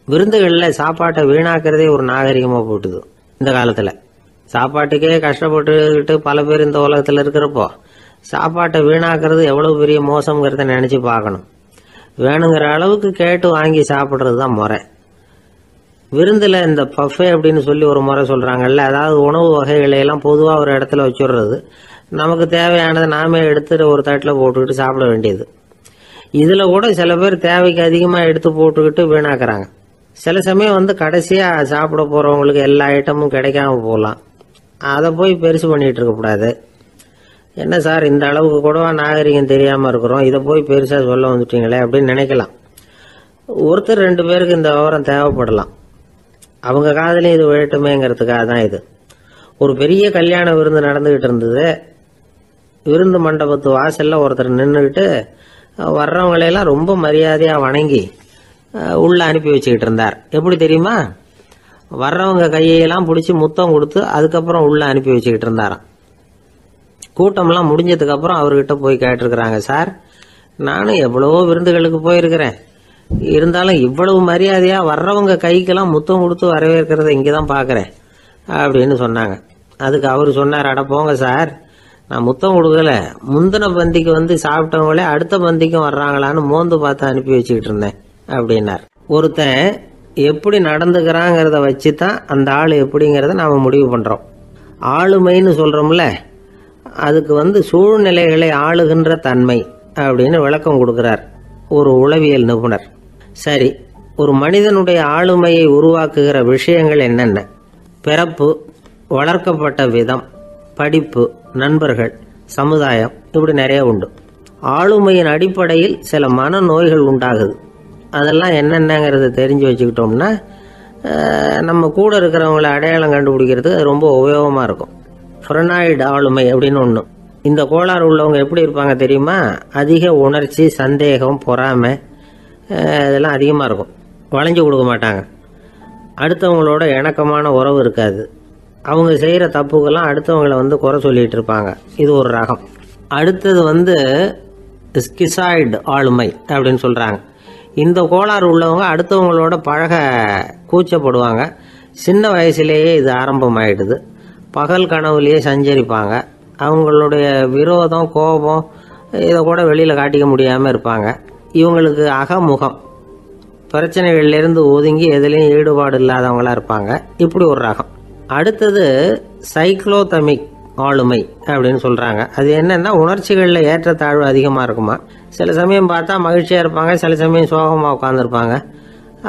விருந்துகளில் சாப்பாட்டை வீணாக்கிறதே ஒரு நாகரிகமாக போட்டுது. இந்த காலத்தில் சாப்பாட்டுக்கே கஷ்டப்பட்டுக்கிட்டு பல பேர் இந்த உலகத்தில் இருக்கிறப்போ சாப்பாட்டை வீணாக்கிறது எவ்வளவு பெரிய மோசங்கிறத நினச்சி பார்க்கணும். வேணுங்கிற அளவுக்கு கேட்டு வாங்கி சாப்பிட்றது தான் முறை. விருந்தில் இந்த பஃபே அப்படின்னு சொல்லி ஒரு முறை சொல்கிறாங்கல்ல, அதாவது உணவு வகைகளையெல்லாம் பொதுவாக ஒரு இடத்துல வச்சுடுறது, நமக்கு தேவையானதை நாமே எடுத்துட்டு ஒரு தட்டில் போட்டுக்கிட்டு சாப்பிட வேண்டியது. இதில் கூட சில பேர் தேவைக்கு அதிகமாக எடுத்து போட்டுக்கிட்டு வீணாக்குறாங்க. சில சமயம் கடைசியாக சாப்பிட போகிறவங்களுக்கு எல்லா ஐட்டமும் கிடைக்காம போகலாம். அதை போய் பெருசு பண்ணிகிட்டு இருக்கக்கூடாது. என்ன சார் இந்த அளவுக்கு கூடவா நாகரிகம் தெரியாமல் இருக்கிறோம், இதை போய் பெருசாக சொல்ல வந்துட்டீங்களே அப்படின்னு நினைக்கலாம். ஒருத்தர் 2 பேருக்கு இந்த விவரம் தேவைப்படலாம். அவங்க காதலையும் இது விழட்டுமேங்கிறதுக்காக தான் இது. ஒரு பெரிய கல்யாண விருந்து நடந்துக்கிட்டு இருந்தது. விருந்து மண்டபத்து வாசலில் ஒருத்தர் நின்றுக்கிட்டு வர்றவங்களையெல்லாம் ரொம்ப மரியாதையாக வணங்கி உள்ளே அனுப்பி வச்சுக்கிட்டு இருந்தார். எப்படி தெரியுமா? வர்றவங்க கையெல்லாம் பிடிச்சி முத்தம் கொடுத்து அதுக்கப்புறம் உள்ளே அனுப்பி வச்சுக்கிட்டு இருந்தாராம். கூட்டம்லாம் முடிஞ்சதுக்கப்புறம் அவர்கிட்ட போய் கேட்டிருக்கிறாங்க, சார் நானும் எவ்வளவோ விருந்துகளுக்கு போயிருக்கிறேன், இருந்தாலும் இவ்வளவு மரியாதையாக வர்றவங்க கைக்கெல்லாம் முத்தம் கொடுத்து வரவேற்கிறத இங்கே தான் பார்க்குறேன் அப்படின்னு சொன்னாங்க. அதுக்கு அவர் சொன்னார், அட போங்க சார், நான் முத்தம் கொடுக்கல, முந்தின பந்திக்கு சாப்பிட்டவங்களே அடுத்த பந்திக்கும் வர்றாங்களான்னு மோந்து பார்த்து அனுப்பி வச்சுக்கிட்டு இருந்தேன் அப்படின்னார். ஒருத்தன் எப்படி நடந்துக்கிறாங்கிறத வச்சு தான் அந்த ஆள் எப்படிங்கிறத நாம் முடிவு பண்ணுறோம். ஆளுமைன்னு சொல்கிறோம்ல, அதுக்கு சூழ்நிலைகளை ஆளுகின்ற தன்மை அப்படின்னு விளக்கம் கொடுக்கிறார் ஒரு உளவியல் நிபுணர். சரி, ஒரு மனிதனுடைய ஆளுமையை உருவாக்குகிற விஷயங்கள் என்னென்ன? பிறப்பு, வளர்க்கப்பட்ட விதம், படிப்பு, நண்பர்கள், சமுதாயம், இப்படி நிறைய உண்டு. ஆளுமையின் அடிப்படையில் சில மனநோய்கள் உண்டாகுது. அதெல்லாம் என்னென்னங்கிறத தெரிஞ்சு வச்சுக்கிட்டோம்னா நம்ம கூட இருக்கிறவங்கள அடையாளம் கண்டுபிடிக்கிறதுக்கு அது ரொம்ப உபயோகமாக இருக்கும். ஃப்ரெனாய்டு ஆளுமை அப்படின்னு ஒன்று. இந்த கோளாறு உள்ளவங்க எப்படி இருப்பாங்க தெரியுமா? அதிக உணர்ச்சி, சந்தேகம், பொறாமை இதெல்லாம் அதிகமாக இருக்கும். வளைஞ்சு கொடுக்க மாட்டாங்க. அடுத்தவங்களோட இணக்கமான உறவு இருக்காது. அவங்க செய்கிற தப்புக்கெல்லாம் அடுத்தவங்களை குறை சொல்லிகிட்டு இருப்பாங்க. இது ஒரு ரகம். அடுத்தது ஸ்கிசாய்டு ஆளுமை அப்படின்னு சொல்கிறாங்க. இந்த கோளாறு உள்ளவங்க அடுத்தவங்களோட பழக கூச்சப்படுவாங்க. சின்ன வயசுலேயே இது ஆரம்பமாயிடுது. பகல் கனவுலேயே சஞ்சரிப்பாங்க. அவங்களுடைய விரோதம், கோபம் இதை கூட வெளியில் காட்டிக்க முடியாமல் இருப்பாங்க. இவங்களுக்கு அகமுகம், பிரச்சனைகள்லேருந்து ஒதுங்கி எதுலேயும் ஈடுபாடு இல்லாதவங்களாக இருப்பாங்க. இப்படி ஒரு ரகம். அடுத்தது சைக்ளோதமிக் ஆளுமை அப்படின்னு சொல்கிறாங்க. அது என்னென்னா உணர்ச்சிகளில் ஏற்றத்தாழ்வு அதிகமாக இருக்குமா. சில சமயம் பார்த்தா மகிழ்ச்சியாக இருப்பாங்க, சில சமயம் சோகமாக உட்காந்துருப்பாங்க.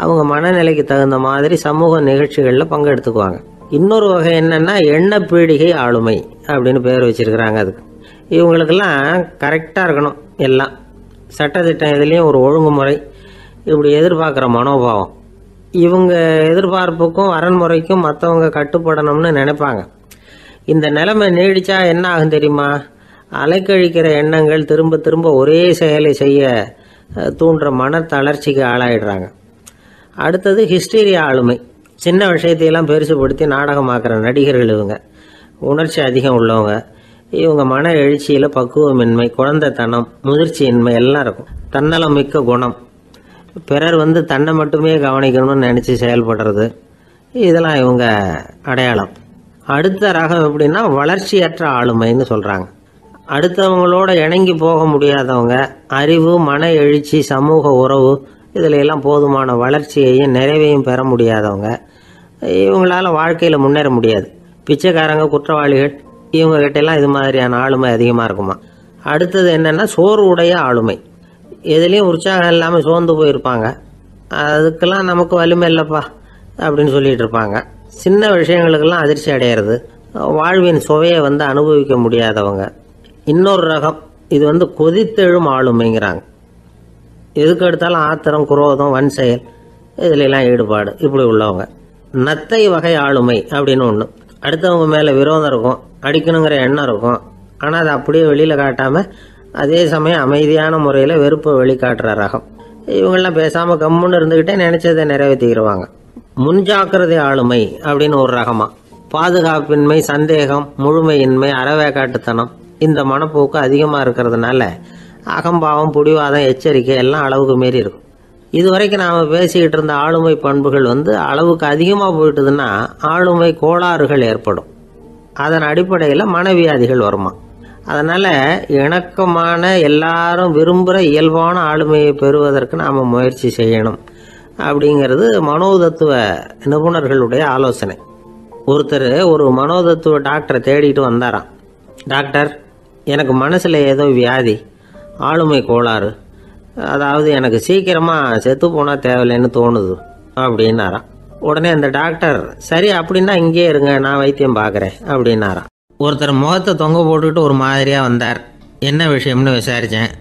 அவங்க மனநிலைக்கு தகுந்த மாதிரி சமூக நிகழ்ச்சிகளில் பங்கெடுத்துக்குவாங்க. இன்னொரு வகை என்னென்னா எண்ணப்பீடிகை ஆளுமை அப்படின்னு பேர் வச்சிருக்கிறாங்க. அதுக்கு இவங்களுக்கெல்லாம் கரெக்டாக இருக்கணும், எல்லாம் சட்டத்திட்டம் எதுலேயும் ஒரு ஒழுங்குமுறை, இப்படி எதிர்பார்க்குற மனோபாவம். இவங்க எதிர்பார்ப்புக்கும் அரண்முறைக்கும் மற்றவங்க கட்டுப்படணும்னு நினைப்பாங்க. இந்த நிலைமை நீடிச்சா என்ன ஆகும் தெரியுமா? அலைக்கழிக்கிற எண்ணங்கள் திரும்ப திரும்ப ஒரே செயலை செய்ய தூண்டுற மன தளர்ச்சிக்கு ஆளாயிடுறாங்க. அடுத்தது ஹிஸ்டீரியா ஆளுமை. சின்ன விஷயத்தையெல்லாம் பெருசுபடுத்தி நாடகமாக்குற நடிகர்கள் இவங்க. உணர்ச்சி அதிகம் உள்ளவங்க. இவங்க மன எழுச்சியில் பக்குவமின்மை, குழந்தைத்தனம், முதிர்ச்சியின்மை எல்லாம் இருக்கும். தன்னலம் மிக்க குணம். பிறர் தன்னை மட்டுமே கவனிக்கணும்னு நினச்சி செயல்படுறது, இதெல்லாம் இவங்க அடையாளம். அடுத்த ரகம் எப்படின்னா வளர்ச்சியற்ற ஆளுமைன்னு சொல்கிறாங்க. அடுத்தவங்களோட இணங்கி போக முடியாதவங்க, அறிவு, மன எழுச்சி, சமூக உறவு இதில் எல்லாம் போதுமான வளர்ச்சியையும் நிறைவையும் பெற முடியாதவங்க. இவங்களால வாழ்க்கையில் முன்னேற முடியாது. பிச்சைக்காரங்க, குற்றவாளிகள் இவங்ககிட்டெல்லாம் இது மாதிரியான ஆளுமை அதிகமாக இருக்குமா. அடுத்தது என்னென்னா சோர்வுடைய ஆளுமை. எதுலேயும் உற்சாகம் இல்லாமல் சோர்ந்து போயிருப்பாங்க. அதுக்கெல்லாம் நமக்கு வலிமை இல்லைப்பா அப்படின்னு சொல்லிட்டு இருப்பாங்க. சின்ன விஷயங்களுக்கெல்லாம் அதிர்ச்சி அடையிறது, வாழ்வின் சுவையை அனுபவிக்க முடியாதவங்க. இன்னொரு ரகம் இது கொதித்தெழும் ஆளுமைங்கிறாங்க. எதுக்கு எடுத்தாலும் ஆத்திரம், குரோதம், வன் செயல் இதுலெல்லாம் ஈடுபாடு இப்படி உள்ளவங்க. நத்தை வகை ஆளுமை அப்படின்னு ஒன்று. அடுத்தவங்க மேலே விரோதம் இருக்கும், அடிக்கணுங்கிற எண்ணம் இருக்கும். ஆனால் அதை அப்படியே வெளியில் காட்டாமல் அதே சமயம் அமைதியான முறையில் வெறுப்பை வெளிக்காட்டுற ரகம். இவங்கெல்லாம் பேசாமல் கம்முன்னு இருந்துக்கிட்டே நினைச்சதை நிறைவேற்றிக்கிடுவாங்க. முன்ஜாக்கிரதை ஆளுமை அப்படின்னு ஒரு ரகமா. பாதுகாப்பின்மை, சந்தேகம், முழுமையின்மை, அறவேக்காட்டுத்தனம் இந்த மனப்போக்கு அதிகமாக இருக்கிறதுனால அகம்பாவம், புடிவாதம், எச்சரிக்கை எல்லாம் அளவுக்கு மீறி இருக்கும். இதுவரைக்கும் நாம் பேசிக்கிட்டு இருந்த ஆளுமை பண்புகள் அளவுக்கு அதிகமாக போயிட்டுதுன்னா ஆளுமை கோளாறுகள் ஏற்படும். அதன் அடிப்படையில் மனவியாதிகள் வருமா. அதனால் இணக்கமான எல்லாரும் விரும்புகிற இயல்பான ஆளுமையை பெறுவதற்கு நாம் முயற்சி செய்யணும் அப்படிங்கிறது மனோதத்துவ நிபுணர்களுடைய ஆலோசனை. ஒருத்தர் ஒரு மனோதத்துவ டாக்டரை தேடிட்டு வந்தாராம். டாக்டர், எனக்கு மனசில் ஏதோ வியாதி, ஆளுமை கோளாறு, அதாவது எனக்கு சீக்கிரமாக செத்து போனால் தேவையில்லைன்னு தோணுது அப்படின்னாராம். உடனே அந்த டாக்டர், சரி அப்படின்னா இங்கே இருங்க, நான் வைத்தியம் பார்க்குறேன் அப்படின்னாராம். ஒருத்தர் முகத்தை தொங்க போட்டுக்கிட்டு ஒரு மாதிரியாக வந்தார். என்ன விஷயம்னு விசாரித்தேன்.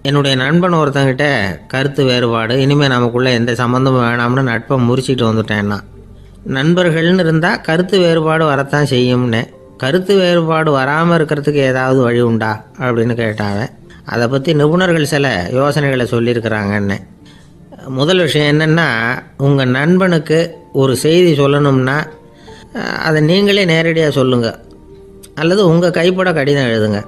என்னுடைய நண்பன் ஒருத்தங்கிட்ட கருத்து வேறுபாடு, இனிமேல் நமக்குள்ளே எந்த சம்மந்தமும் வேணாம்னு நட்பை முறிச்சிட்டு வந்துட்டேன்னா. நண்பர்கள்னு இருந்தால் கருத்து வேறுபாடு வரத்தான் செய்யும்னு. கருத்து வேறுபாடு வராமல் இருக்கிறதுக்கு ஏதாவது வழி உண்டா அப்படின்னு கேட்டாங்க. அதை பற்றி நிபுணர்கள் சில யோசனைகளை சொல்லியிருக்கிறாங்கன்னு. முதல் விஷயம் என்னென்னா, உங்கள் நண்பனுக்கு ஒரு செய்தி சொல்லணும்னா அதை நீங்களே நேரடியாக சொல்லுங்கள், அல்லது உங்கள் கைப்பட கடிதம் எழுதுங்க.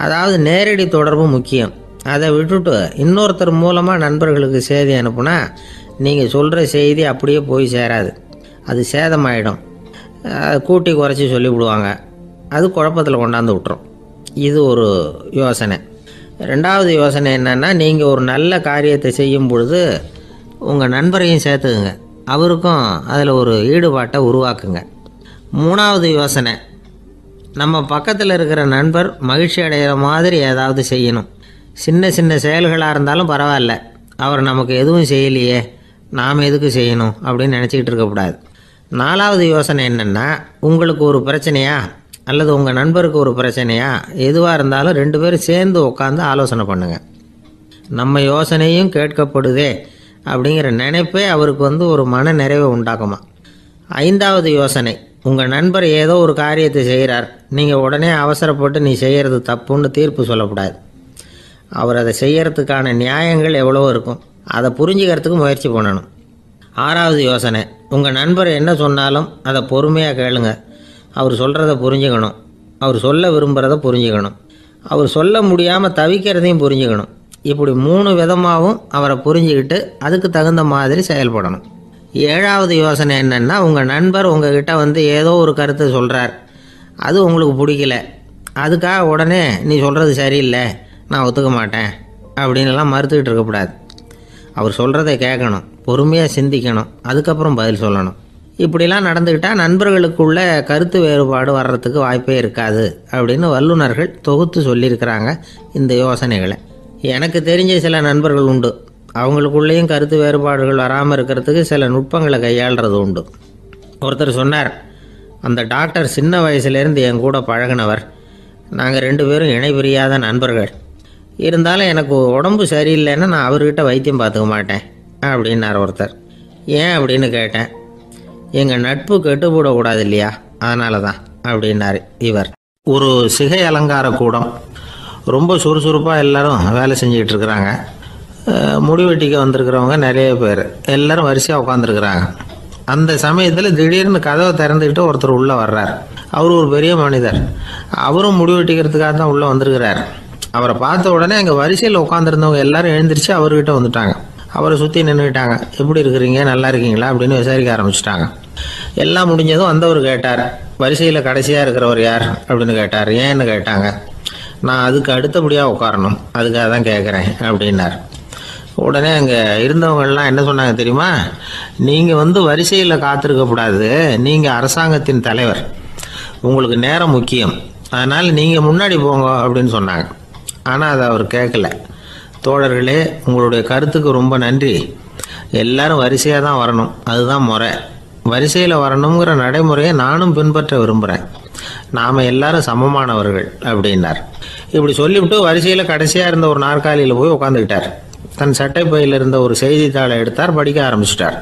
அதாவது நேரடி தொடர்பு முக்கியம். அதை விட்டுட்டு இன்னொருத்தர் மூலமாக நண்பர்களுக்கு செய்தி அனுப்புனா நீங்கள் சொல்கிற செய்தி அப்படியே போய் சேராது, அது சேதமாயிடும். கூட்டி குறைச்சி சொல்லிவிடுவாங்க, அது குழப்பத்தில் கொண்டாந்து விட்டுரும். இது ஒரு யோசனை. ரெண்டாவது யோசனை என்னென்னா, நீங்கள் ஒரு நல்ல காரியத்தை செய்யும் பொழுது உங்கள் நண்பரையும் சேர்த்துக்குங்க, அவருக்கும் அதில் ஒரு ஈடுபாட்டை உருவாக்குங்க. மூணாவது யோசனை, நம்ம பக்கத்தில் இருக்கிற நண்பர் மகிழ்ச்சி அடைகிற மாதிரி ஏதாவது செய்யணும். சின்ன சின்ன செயல்களாக இருந்தாலும் பரவாயில்ல, அவர் நமக்கு எதுவும் செய்யலையே, நாம் எதுக்கு செய்யணும் அப்படின்னு நினச்சிக்கிட்டு இருக்கக்கூடாது. நாலாவது யோசனை என்னென்னா, உங்களுக்கு ஒரு பிரச்சனையா அல்லது உங்கள் நண்பருக்கு ஒரு பிரச்சனையா, எதுவாக இருந்தாலும் 2 பேரும் சேர்ந்து உட்காந்து ஆலோசனை பண்ணுங்கள். நம்ம யோசனையும் கேட்கப்படுதே அப்படிங்கிற நினைப்பே அவருக்கு ஒரு மன நிறைவை உண்டாக்குமா. 5வது யோசனை, உங்கள் நண்பர் ஏதோ ஒரு காரியத்தை செய்கிறார், நீங்கள் உடனே அவசரப்பட்டு நீ செய்கிறது தப்புன்னு தீர்ப்பு சொல்லக்கூடாது. அவர் அதை செய்யறதுக்கான நியாயங்கள் எவ்வளோ இருக்கும், அதை புரிஞ்சுக்கிறதுக்கு முயற்சி பண்ணணும். 6வது யோசனை, உங்கள் நண்பர் என்ன சொன்னாலும் அதை பொறுமையாக கேளுங்க. அவர் சொல்கிறத புரிஞ்சுக்கணும், அவர் சொல்ல விரும்புகிறத புரிஞ்சுக்கணும், அவர் சொல்ல முடியாமல் தவிக்கிறதையும் புரிஞ்சுக்கணும். இப்படி 3 விதமாகவும் அவரை புரிஞ்சுக்கிட்டு அதுக்கு தகுந்த மாதிரி செயல்படணும். 7வது யோசனை என்னென்னா, உங்கள் நண்பர் உங்ககிட்ட ஏதோ ஒரு கருத்தை சொல்கிறார், அது உங்களுக்கு பிடிக்கல, அதுக்காக உடனே நீ சொல்கிறது சரியில்லை, நான் ஒத்துக்க மாட்டேன் அப்படின்லாம் மறுத்துக்கிட்டு இருக்கக்கூடாது. அவர் சொல்கிறத கேட்கணும், பொறுமையாக சிந்திக்கணும், அதுக்கப்புறம் பதில் சொல்லணும். இப்படிலாம் நடந்துக்கிட்டால் நண்பர்களுக்குள்ள கருத்து வேறுபாடு வர்றதுக்கு வாய்ப்பே இருக்காது அப்படின்னு வல்லுநர்கள் தொகுத்து சொல்லியிருக்கிறாங்க இந்த யோசனைகளை. எனக்கு தெரிஞ்ச சில நண்பர்கள் உண்டு, அவங்களுக்குள்ளேயும் கருத்து வேறுபாடுகள் வராமல் இருக்கிறதுக்கு சில நுட்பங்களை கையாளுறது உண்டு. ஒருத்தர் சொன்னார், அந்த டாக்டர் சின்ன வயசுலேருந்து என் கூட பழகினவர், நாங்கள் 2 பேரும் இணை பிரியாத நண்பர்கள். இருந்தாலும் எனக்கு உடம்பு சரியில்லைன்னா நான் அவர்கிட்ட வைத்தியம் பார்த்துக்க மாட்டேன் அப்படின்னார் ஒருத்தர். ஏன் அப்படின்னு கேட்டேன். எங்கள் நட்பு கெட்டுப்போடக்கூடாது இல்லையா, அதனால தான் அப்படின்னார் இவர். ஒரு சிகை அலங்கார கூடம். ரொம்ப சுறுசுறுப்பாக எல்லாரும் வேலை செஞ்சுக்கிட்டு இருக்கிறாங்க. முடி வெட்டிக்க வந்திருக்கிறவங்க நிறைய பேர் எல்லாரும் வரிசையாக உட்காந்துருக்குறாங்க. அந்த சமயத்தில் திடீர்னு கதவை திறந்துக்கிட்டு ஒருத்தர் உள்ளே வர்றார். அவர் ஒரு பெரிய மனிதர். அவரும் முடி வெட்டிக்கிறதுக்காக தான் உள்ளே வந்திருக்கிறார். அவரை பார்த்த உடனே அங்கே வரிசையில் உட்காந்துருந்தவங்க எல்லாரும் எழுந்திரிச்சு அவர்கிட்ட வந்துட்டாங்க. அவரை சுற்றி நின்றுக்கிட்டாங்க. எப்படி இருக்கிறீங்க, நல்லா இருக்கீங்களா அப்படின்னு விசாரிக்க ஆரம்பிச்சிட்டாங்க. எல்லாம் முடிஞ்சதும் வந்தவர் கேட்டார், வரிசையில் கடைசியாக இருக்கிறவர் யார் அப்படின்னு கேட்டார். ஏன்னு கேட்டாங்க. நான் அதுக்கு அடுத்தபடியாக உட்காரணும், அதுக்காக தான் கேட்குறேன் அப்படின்னார். உடனே அங்கே இருந்தவங்கெல்லாம் என்ன சொன்னாங்க தெரியுமா? நீங்கள் வரிசையில் காத்திருக்கக்கூடாது, நீங்கள் அரசாங்கத்தின் தலைவர், உங்களுக்கு நேரம் முக்கியம், அதனால் நீங்கள் முன்னாடி போங்க அப்படின்னு சொன்னாங்க. ஆனால் அதை அவர் கேட்கல. தோழர்களே, உங்களுடைய கருத்துக்கு ரொம்ப நன்றி. எல்லாரும் வரிசையாக தான் வரணும், அதுதான் முறை. வரிசையில் வரணுங்கிற நடைமுறையை நானும் பின்பற்ற விரும்புகிறேன். நாம் எல்லாரும் சமமானவர்கள் அப்படின்னார். இப்படி சொல்லிவிட்டு வரிசையில் கடைசியாக இருந்த ஒரு நாற்காலியில் போய் உட்காந்துக்கிட்டார். தன் சட்டை பையில் இருந்த ஒரு செய்தித்தாளை எடுத்தார், படிக்க ஆரம்பிச்சிட்டார்.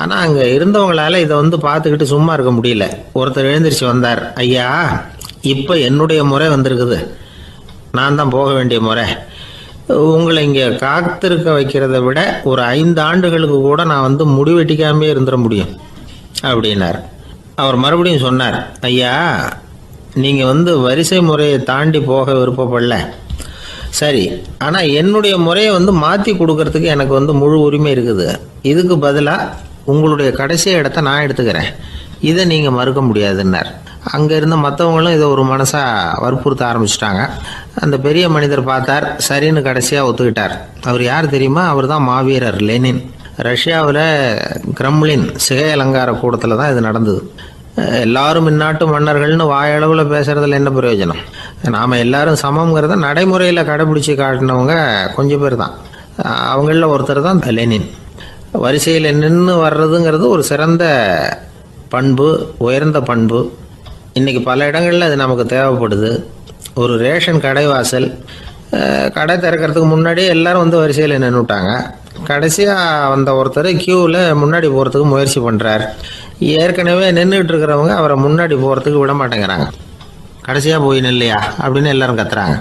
ஆனால் அங்கே இருந்தவங்களால இதை பார்த்துக்கிட்டு சும்மா இருக்க முடியல. ஒருத்தர் எழுந்திரிச்சு வந்தார். ஐயா, இப்போ என்னுடைய முறை வந்திருக்குது, நான் தான் போக வேண்டிய முறை. உங்களை இங்கே காத்திருக்க வைக்கிறத விட ஒரு 5 ஆண்டுகளுக்கு கூட நான் முடி வெட்டிக்காமே இருந்துட முடியும் அப்படின்னார். அவர் மறுபடியும் சொன்னார், ஐயா, நீங்கள் வரிசை முறையை தாண்டி போக விருப்பப்படல, சரி, ஆனால் என்னுடைய முறையை மாற்றி கொடுக்கறதுக்கு எனக்கு முழு உரிமை இருக்குது. இதுக்கு பதிலாக உங்களுடைய கடைசி இடத்த நான் எடுத்துக்கிறேன், இதை நீங்கள் மறுக்க முடியாதுன்னார். அங்கே இருந்த மற்றவங்களும் இதை ஒரு மனசாக வற்புறுத்த ஆரம்பிச்சிட்டாங்க. அந்த பெரிய மனிதர் பார்த்தார், சரின்னு கடைசியாக ஒத்துக்கிட்டார். அவர் யார் தெரியுமா? அவர் தான் மாவீரர் லெனின். ரஷ்யாவில் கிரெம்ளின் சிகை அலங்கார கூடத்தில் தான் இது நடந்தது. எல்லாரும் இந்நாட்டு மன்னர்கள்னு வாயளவில் பேசுறதுல என்ன பிரயோஜனம்? நாம் எல்லாரும் சமங்கிறத நடைமுறையில் கடைபிடிச்சி காட்டினவங்க கொஞ்சம் பேர் தான். அவங்களில் ஒருத்தர் தான் லெனின். வரிசையில் நின்று வர்றதுங்கிறது ஒரு சிறந்த பண்பு, உயர்ந்த பண்பு. இன்றைக்கி பல இடங்களில் அது நமக்கு தேவைப்படுது. ஒரு ரேஷன் கடை வாசல், கடை திறக்கிறதுக்கு முன்னாடியே எல்லாரும் வரிசையில் நின்றுட்டாங்க. கடைசியாக வந்த ஒருத்தர் க்யூவில் முன்னாடி போகிறதுக்கு முயற்சி பண்ணுறார். ஏற்கனவே நின்றுட்டு இருக்கிறவங்க அவரை முன்னாடி போகிறதுக்கு விட மாட்டேங்கிறாங்க. கடைசியாக போய் நில்லையா அப்படின்னு எல்லாரும் கத்துறாங்க.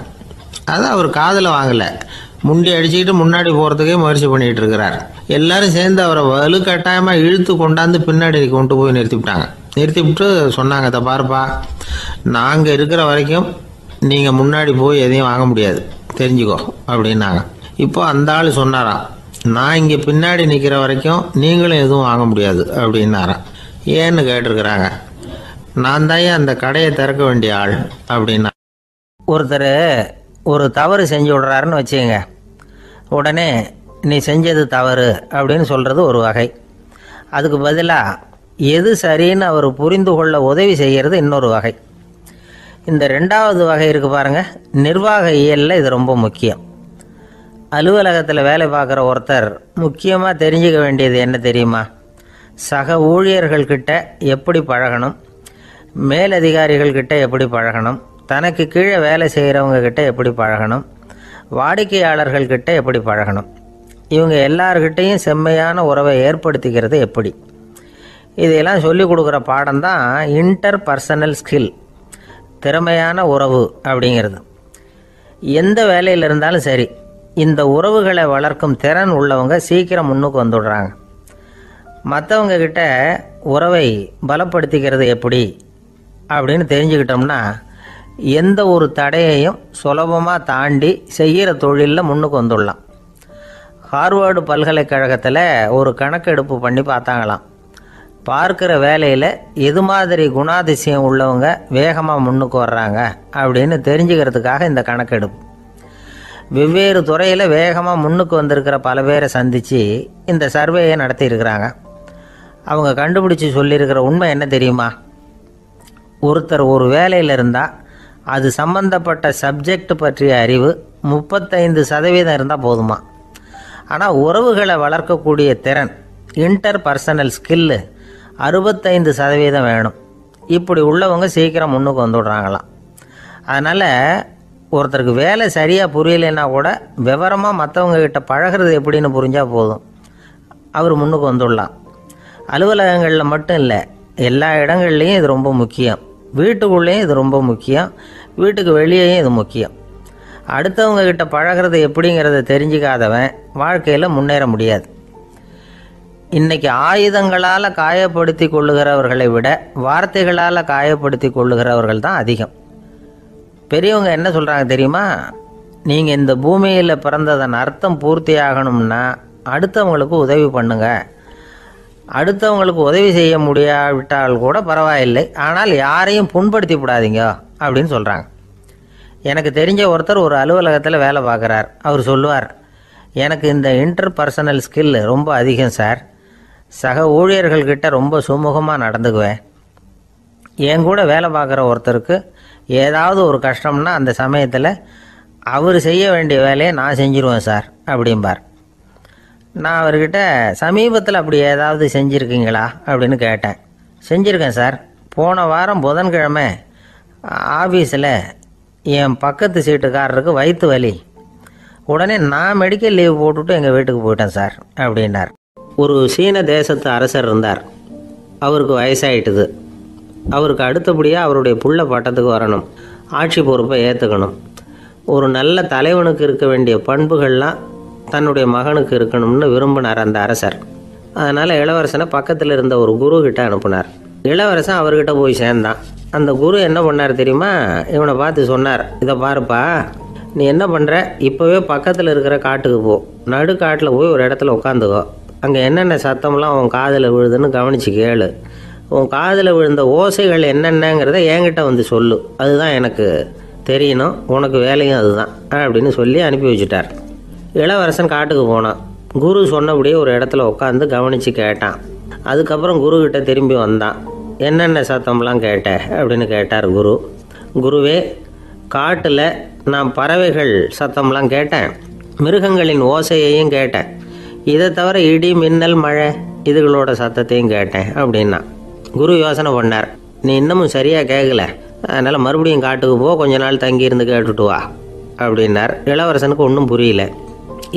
அதை அவர் காதில் வாங்கலை. முண்டி அடிச்சுக்கிட்டு முன்னாடி போகிறதுக்கே முயற்சி பண்ணிகிட்டு இருக்கிறார். எல்லாரும் சேர்ந்து அவரை வலுக்கட்டாயமாக இழுத்து கொண்டாந்து பின்னாடி கொண்டு போய் நிறுத்திவிட்டாங்க. நிறுத்திவிட்டு சொன்னாங்க, இதை பாருப்பா, நாங்கள் இருக்கிற வரைக்கும் நீங்கள் முன்னாடி போய் எதையும் வாங்க முடியாது, தெரிஞ்சுக்கோ அப்படின்னாங்க. இப்போ அந்த ஆள் சொன்னாராம், நான் இங்கே பின்னாடி நிற்கிற வரைக்கும் நீங்களும் எதுவும் வாங்க முடியாது அப்படின்னாராம். ஏன்னு கேட்டிருக்கிறாங்க. நான் தான் அந்த கடையை திறக்க வேண்டிய ஆள் அப்படின்னா. ஒருத்தர் ஒரு தவறு செஞ்சு விடுறாருன்னு வச்சுக்கோங்க. உடனே நீ செஞ்சது தவறு அப்படின்னு சொல்கிறது ஒரு வகை. அதுக்கு பதிலாக எது சரின்னு அவர் புரிந்து கொள்ள உதவி செய்கிறது இன்னொரு வகை. இந்த 2வது வகை இருக்குது பாருங்கள், நிர்வாக இயலில் இது ரொம்ப முக்கியம். அலுவலகத்தில் வேலை பார்க்குற ஒருத்தர் முக்கியமாக தெரிஞ்சுக்க வேண்டியது என்ன தெரியுமா? சக ஊழியர்கள்கிட்ட எப்படி பழகணும், மேலதிகாரிகள்கிட்ட எப்படி பழகணும், தனக்கு கீழே வேலை செய்கிறவங்கக்கிட்ட எப்படி பழகணும், வாடிக்கையாளர்கள்கிட்ட எப்படி பழகணும், இவங்க எல்லார்கிட்டையும் செம்மையான உறவை ஏற்படுத்திக்கிறது எப்படி, இதையெல்லாம் சொல்லிக் கொடுக்குற பாடம் தான் இன்டர் பர்சனல் ஸ்கில், திறமையான உறவு அப்படிங்கிறது. எந்த வேலையில் இருந்தாலும் சரி, இந்த உறவுகளை வளர்க்கும் திறன் உள்ளவங்க சீக்கிரம் முன்னுக்கு வந்துடுறாங்க. மற்றவங்க கிட்ட உறவை பலப்படுத்திக்கிறது எப்படி அப்படின்னு தெரிஞ்சுக்கிட்டோம்னா எந்த ஒரு தடையையும் சுலபமாக தாண்டி செய்கிற தொழிலில் முன்னுக்கு வந்துடலாம். ஹார்வர்டு பல்கலைக்கழகத்தில் ஒரு கணக்கெடுப்பு பண்ணி பார்த்தாங்களாம். பார்க்குற வேலையில் எது மாதிரி குணாதிசயம் உள்ளவங்க வேகமாக முன்னுக்கு வர்றாங்க அப்படின்னு தெரிஞ்சுக்கிறதுக்காக இந்த கணக்கெடுப்பு. வெவ்வேறு துறையில் வேகமாக முன்னுக்கு வந்திருக்கிற பல பேரை சந்தித்து இந்த சர்வேயை நடத்தியிருக்கிறாங்க. அவங்க கண்டுபிடிச்சி சொல்லியிருக்கிற உண்மை என்ன தெரியுமா? ஒருத்தர் ஒரு வேலையில் இருந்தால் அது சம்பந்தப்பட்ட சப்ஜெக்ட் பற்றிய அறிவு 35% இருந்தால் போதுமா. ஆனால் உறவுகளை வளர்க்கக்கூடிய திறன், இன்டர் பர்சனல் ஸ்கில்லு 65% வேணும். இப்படி உள்ளவங்க சீக்கிரம் முன்னுக்கு வந்துவிடுறாங்களாம். அதனால் ஒருத்தருக்கு வேலை சரியாக புரியலைன்னா கூட விவரமாக மற்றவங்கக்கிட்ட பழகிறது எப்படின்னு புரிஞ்சால் போதும், அவர் முன்னுக்கு வந்துடலாம். அலுவலகங்களில் மட்டும் இல்லை, எல்லா இடங்கள்லையும் இது ரொம்ப முக்கியம். வீட்டுக்குள்ளேயும் இது ரொம்ப முக்கியம், வீட்டுக்கு வெளியேயும் இது முக்கியம். அடுத்தவங்க கிட்ட பழகிறது எப்படிங்கிறத தெரிஞ்சுக்காதவன் வாழ்க்கையில் முன்னேற முடியாது. இன்னைக்கு ஆயுதங்களால் காயப்படுத்தி கொள்ளுகிறவர்களை விட வார்த்தைகளால் காயப்படுத்தி கொள்ளுகிறவர்கள் தான் அதிகம். பெரியவங்க என்ன சொல்கிறாங்க தெரியுமா? நீங்கள் இந்த பூமியில் பிறந்ததன் அர்த்தம் பூர்த்தி ஆகணும்னா அடுத்தவங்களுக்கு உதவி பண்ணுங்க. அடுத்தவங்களுக்கு உதவி செய்ய முடியாவிட்டால் கூட பரவாயில்லை, ஆனால் யாரையும் புண்படுத்தி விடாதீங்க அப்படின்னு சொல்கிறாங்க. எனக்கு தெரிஞ்ச ஒருத்தர் ஒரு அலுவலகத்தில் வேலை பார்க்குறார். அவர் சொல்லுவார், எனக்கு இந்த இன்டர்பர்சனல் ஸ்கில் ரொம்ப அதிகம் சார். சக ஊழியர்கள்கிட்ட ரொம்ப சுமூகமாக நடந்துக்குவேன். என் கூட வேலை பார்க்குற ஒருத்தருக்கு ஏதாவது ஒரு கஷ்டம்னா அந்த சமயத்தில் அவர் செய்ய வேண்டிய வேலையை நான் செஞ்சிருவேன் சார் அப்படிம்பார். நான் அவர்கிட்ட சமீபத்தில் அப்படி ஏதாவது செஞ்சுருக்கீங்களா அப்படின்னு கேட்டேன். செஞ்சுருக்கேன் சார். போன வாரம் புதன்கிழமை ஆஃபீஸில் என் பக்கத்து சீட்டுக்காரருக்கு வயிற்று வலி. உடனே நான் மெடிக்கல் லீவ் போட்டுவிட்டு எங்கள் வீட்டுக்கு போயிட்டேன் சார் அப்படின்னார். ஒரு சீன தேசத்து அரசர் இருந்தார். அவருக்கு வயசாயிட்டுது. அவருக்கு அடுத்தபடியாக அவருடைய புள்ள பட்டத்துக்கு வரணும், ஆட்சி பொறுப்பை ஏற்றுக்கணும். ஒரு நல்ல தலைவனுக்கு இருக்க வேண்டிய பண்புகள்லாம் தன்னுடைய மகனுக்கு இருக்கணும்னு விரும்பினார் அந்த அரசர். அதனால் இளவரசனை பக்கத்தில் இருந்த ஒரு குரு கிட்ட அனுப்புனார். இளவரசன் அவர்கிட்ட போய் சேர்ந்தான். அந்த குரு என்ன பண்ணார் தெரியுமா? இவனை பார்த்து சொன்னார், இதை பாருப்பா, நீ என்ன பண்ணுற, இப்போவே பக்கத்தில் இருக்கிற காட்டுக்கு போ, நடு காட்டில் போய் ஒரு இடத்துல உட்காந்துக்கோ. அங்கே என்னென்ன சத்தம்லாம் உன் காதில் விழுதுன்னு கவனித்து கேளு. உன் காதில் விழுந்த ஓசைகள் என்னென்னங்கிறத என்கிட்ட வந்து சொல்லு, அதுதான் எனக்கு தெரியணும், உனக்கு வேலையும் அதுதான் அப்படின்னு சொல்லி அனுப்பி வச்சுட்டார். இளவரசன் காட்டுக்கு போனான். குரு சொன்னபடியே ஒரு இடத்துல உட்காந்து கவனித்து கேட்டான். அதுக்கப்புறம் குருக்கிட்ட திரும்பி வந்தான். என்னென்ன சத்தம்லாம் கேட்ட அப்படின்னு கேட்டார் குரு. குருவே, காட்டில் நான் பறவைகள் சத்தம்லாம் கேட்டேன், மிருகங்களின் ஓசையையும் கேட்டேன், இதை தவிர இடி மின்னல் மழை இதுகளோட சத்தத்தையும் கேட்டேன் அப்படின்னா. குரு யோசனை பண்ணார், நீ இன்னமும் சரியாக கேட்கல, அதனால் மறுபடியும் காட்டுக்கு போ, கொஞ்ச நாள் தங்கியிருந்து கேட்டுட்டு வா அப்படின்னார். இளவரசனுக்கு ஒன்றும் புரியல.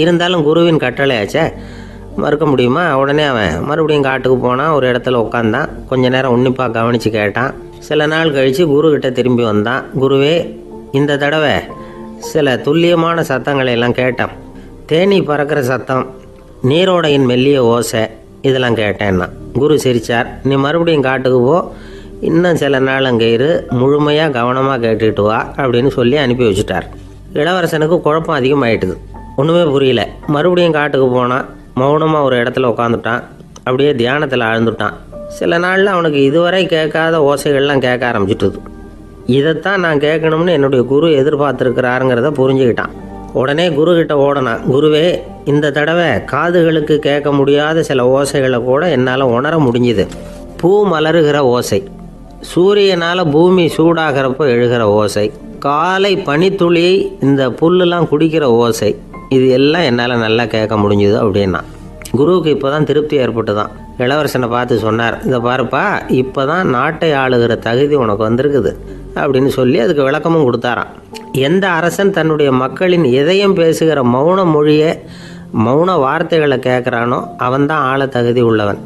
இருந்தாலும் குருவின் கட்டளையாச்சே, மறுக்க முடியுமா? உடனே அவன் மறுபடியும் காட்டுக்கு போனான். ஒரு இடத்துல உட்காந்தான். கொஞ்ச நேரம் உன்னிப்பாக கவனித்து கேட்டான். சில நாள் கழித்து குருக்கிட்ட திரும்பி வந்தான். குருவே, இந்த தடவை சில துல்லியமான சத்தங்களை எல்லாம் கேட்டான். தேனி பறக்கிற சத்தம், நீரோடையின் மெல்லிய ஓசை, இதெல்லாம் கேட்டேன்னா. குரு சிரித்தார். நீ மறுபடியும் காட்டுக்கு போ, இன்னும் சில நாள் அங்கே இரு, முழுமையாக கவனமாக கேட்டுக்கிட்டு வா அப்படின்னு சொல்லி அனுப்பி வச்சுட்டார். இளவரசனுக்கு குழப்பம் அதிகமாயிட்டுது. ஒன்றுமே புரியல. மறுபடியும் காட்டுக்கு போனான். மௌனமாக ஒரு இடத்துல உட்காந்துட்டான். அப்படியே தியானத்தில் ஆழ்ந்துட்டான். சில நாளில் அவனுக்கு இதுவரை கேட்காத ஓசைகள்லாம் கேட்க ஆரம்பிச்சிட்டுது. இதைத்தான் நான் கேட்கணும்னு என்னுடைய குரு எதிர்பார்த்துருக்கிறாருங்கிறத புரிஞ்சுக்கிட்டான். உடனே குருக்கிட்ட ஓடனான். குருவே, இந்த தடவை காதுகளுக்கு கேட்க முடியாத சில ஓசைகளை கூட என்னால் உணர முடிஞ்சுது. பூ மலருகிற ஓசை, சூரியனால் பூமி சூடாகிறப்போ எழுகிற ஓசை, காலை பனித்துளி இந்த புல்லுலாம் குடிக்கிற ஓசை, இது எல்லாம் என்னால் நல்லா கேட்க முடிஞ்சுது அப்படின்னா. குருவுக்கு இப்போ தான் திருப்தி ஏற்பட்டு தான். இளவரசனை பார்த்து சொன்னார், இதை பாருப்பா, இப்போ தான் நாட்டை ஆளுகிற தகுதி உனக்கு வந்திருக்குது அப்படின்னு சொல்லி அதுக்கு விளக்கமும் கொடுத்தாராம். எந்த அரசன் தன்னுடைய மக்களின் இதயம் பேசுகிற மௌன மொழியை, மௌன வார்த்தைகளை கேட்குறானோ அவன்தான் ஆள தகுதி உள்ளவன்.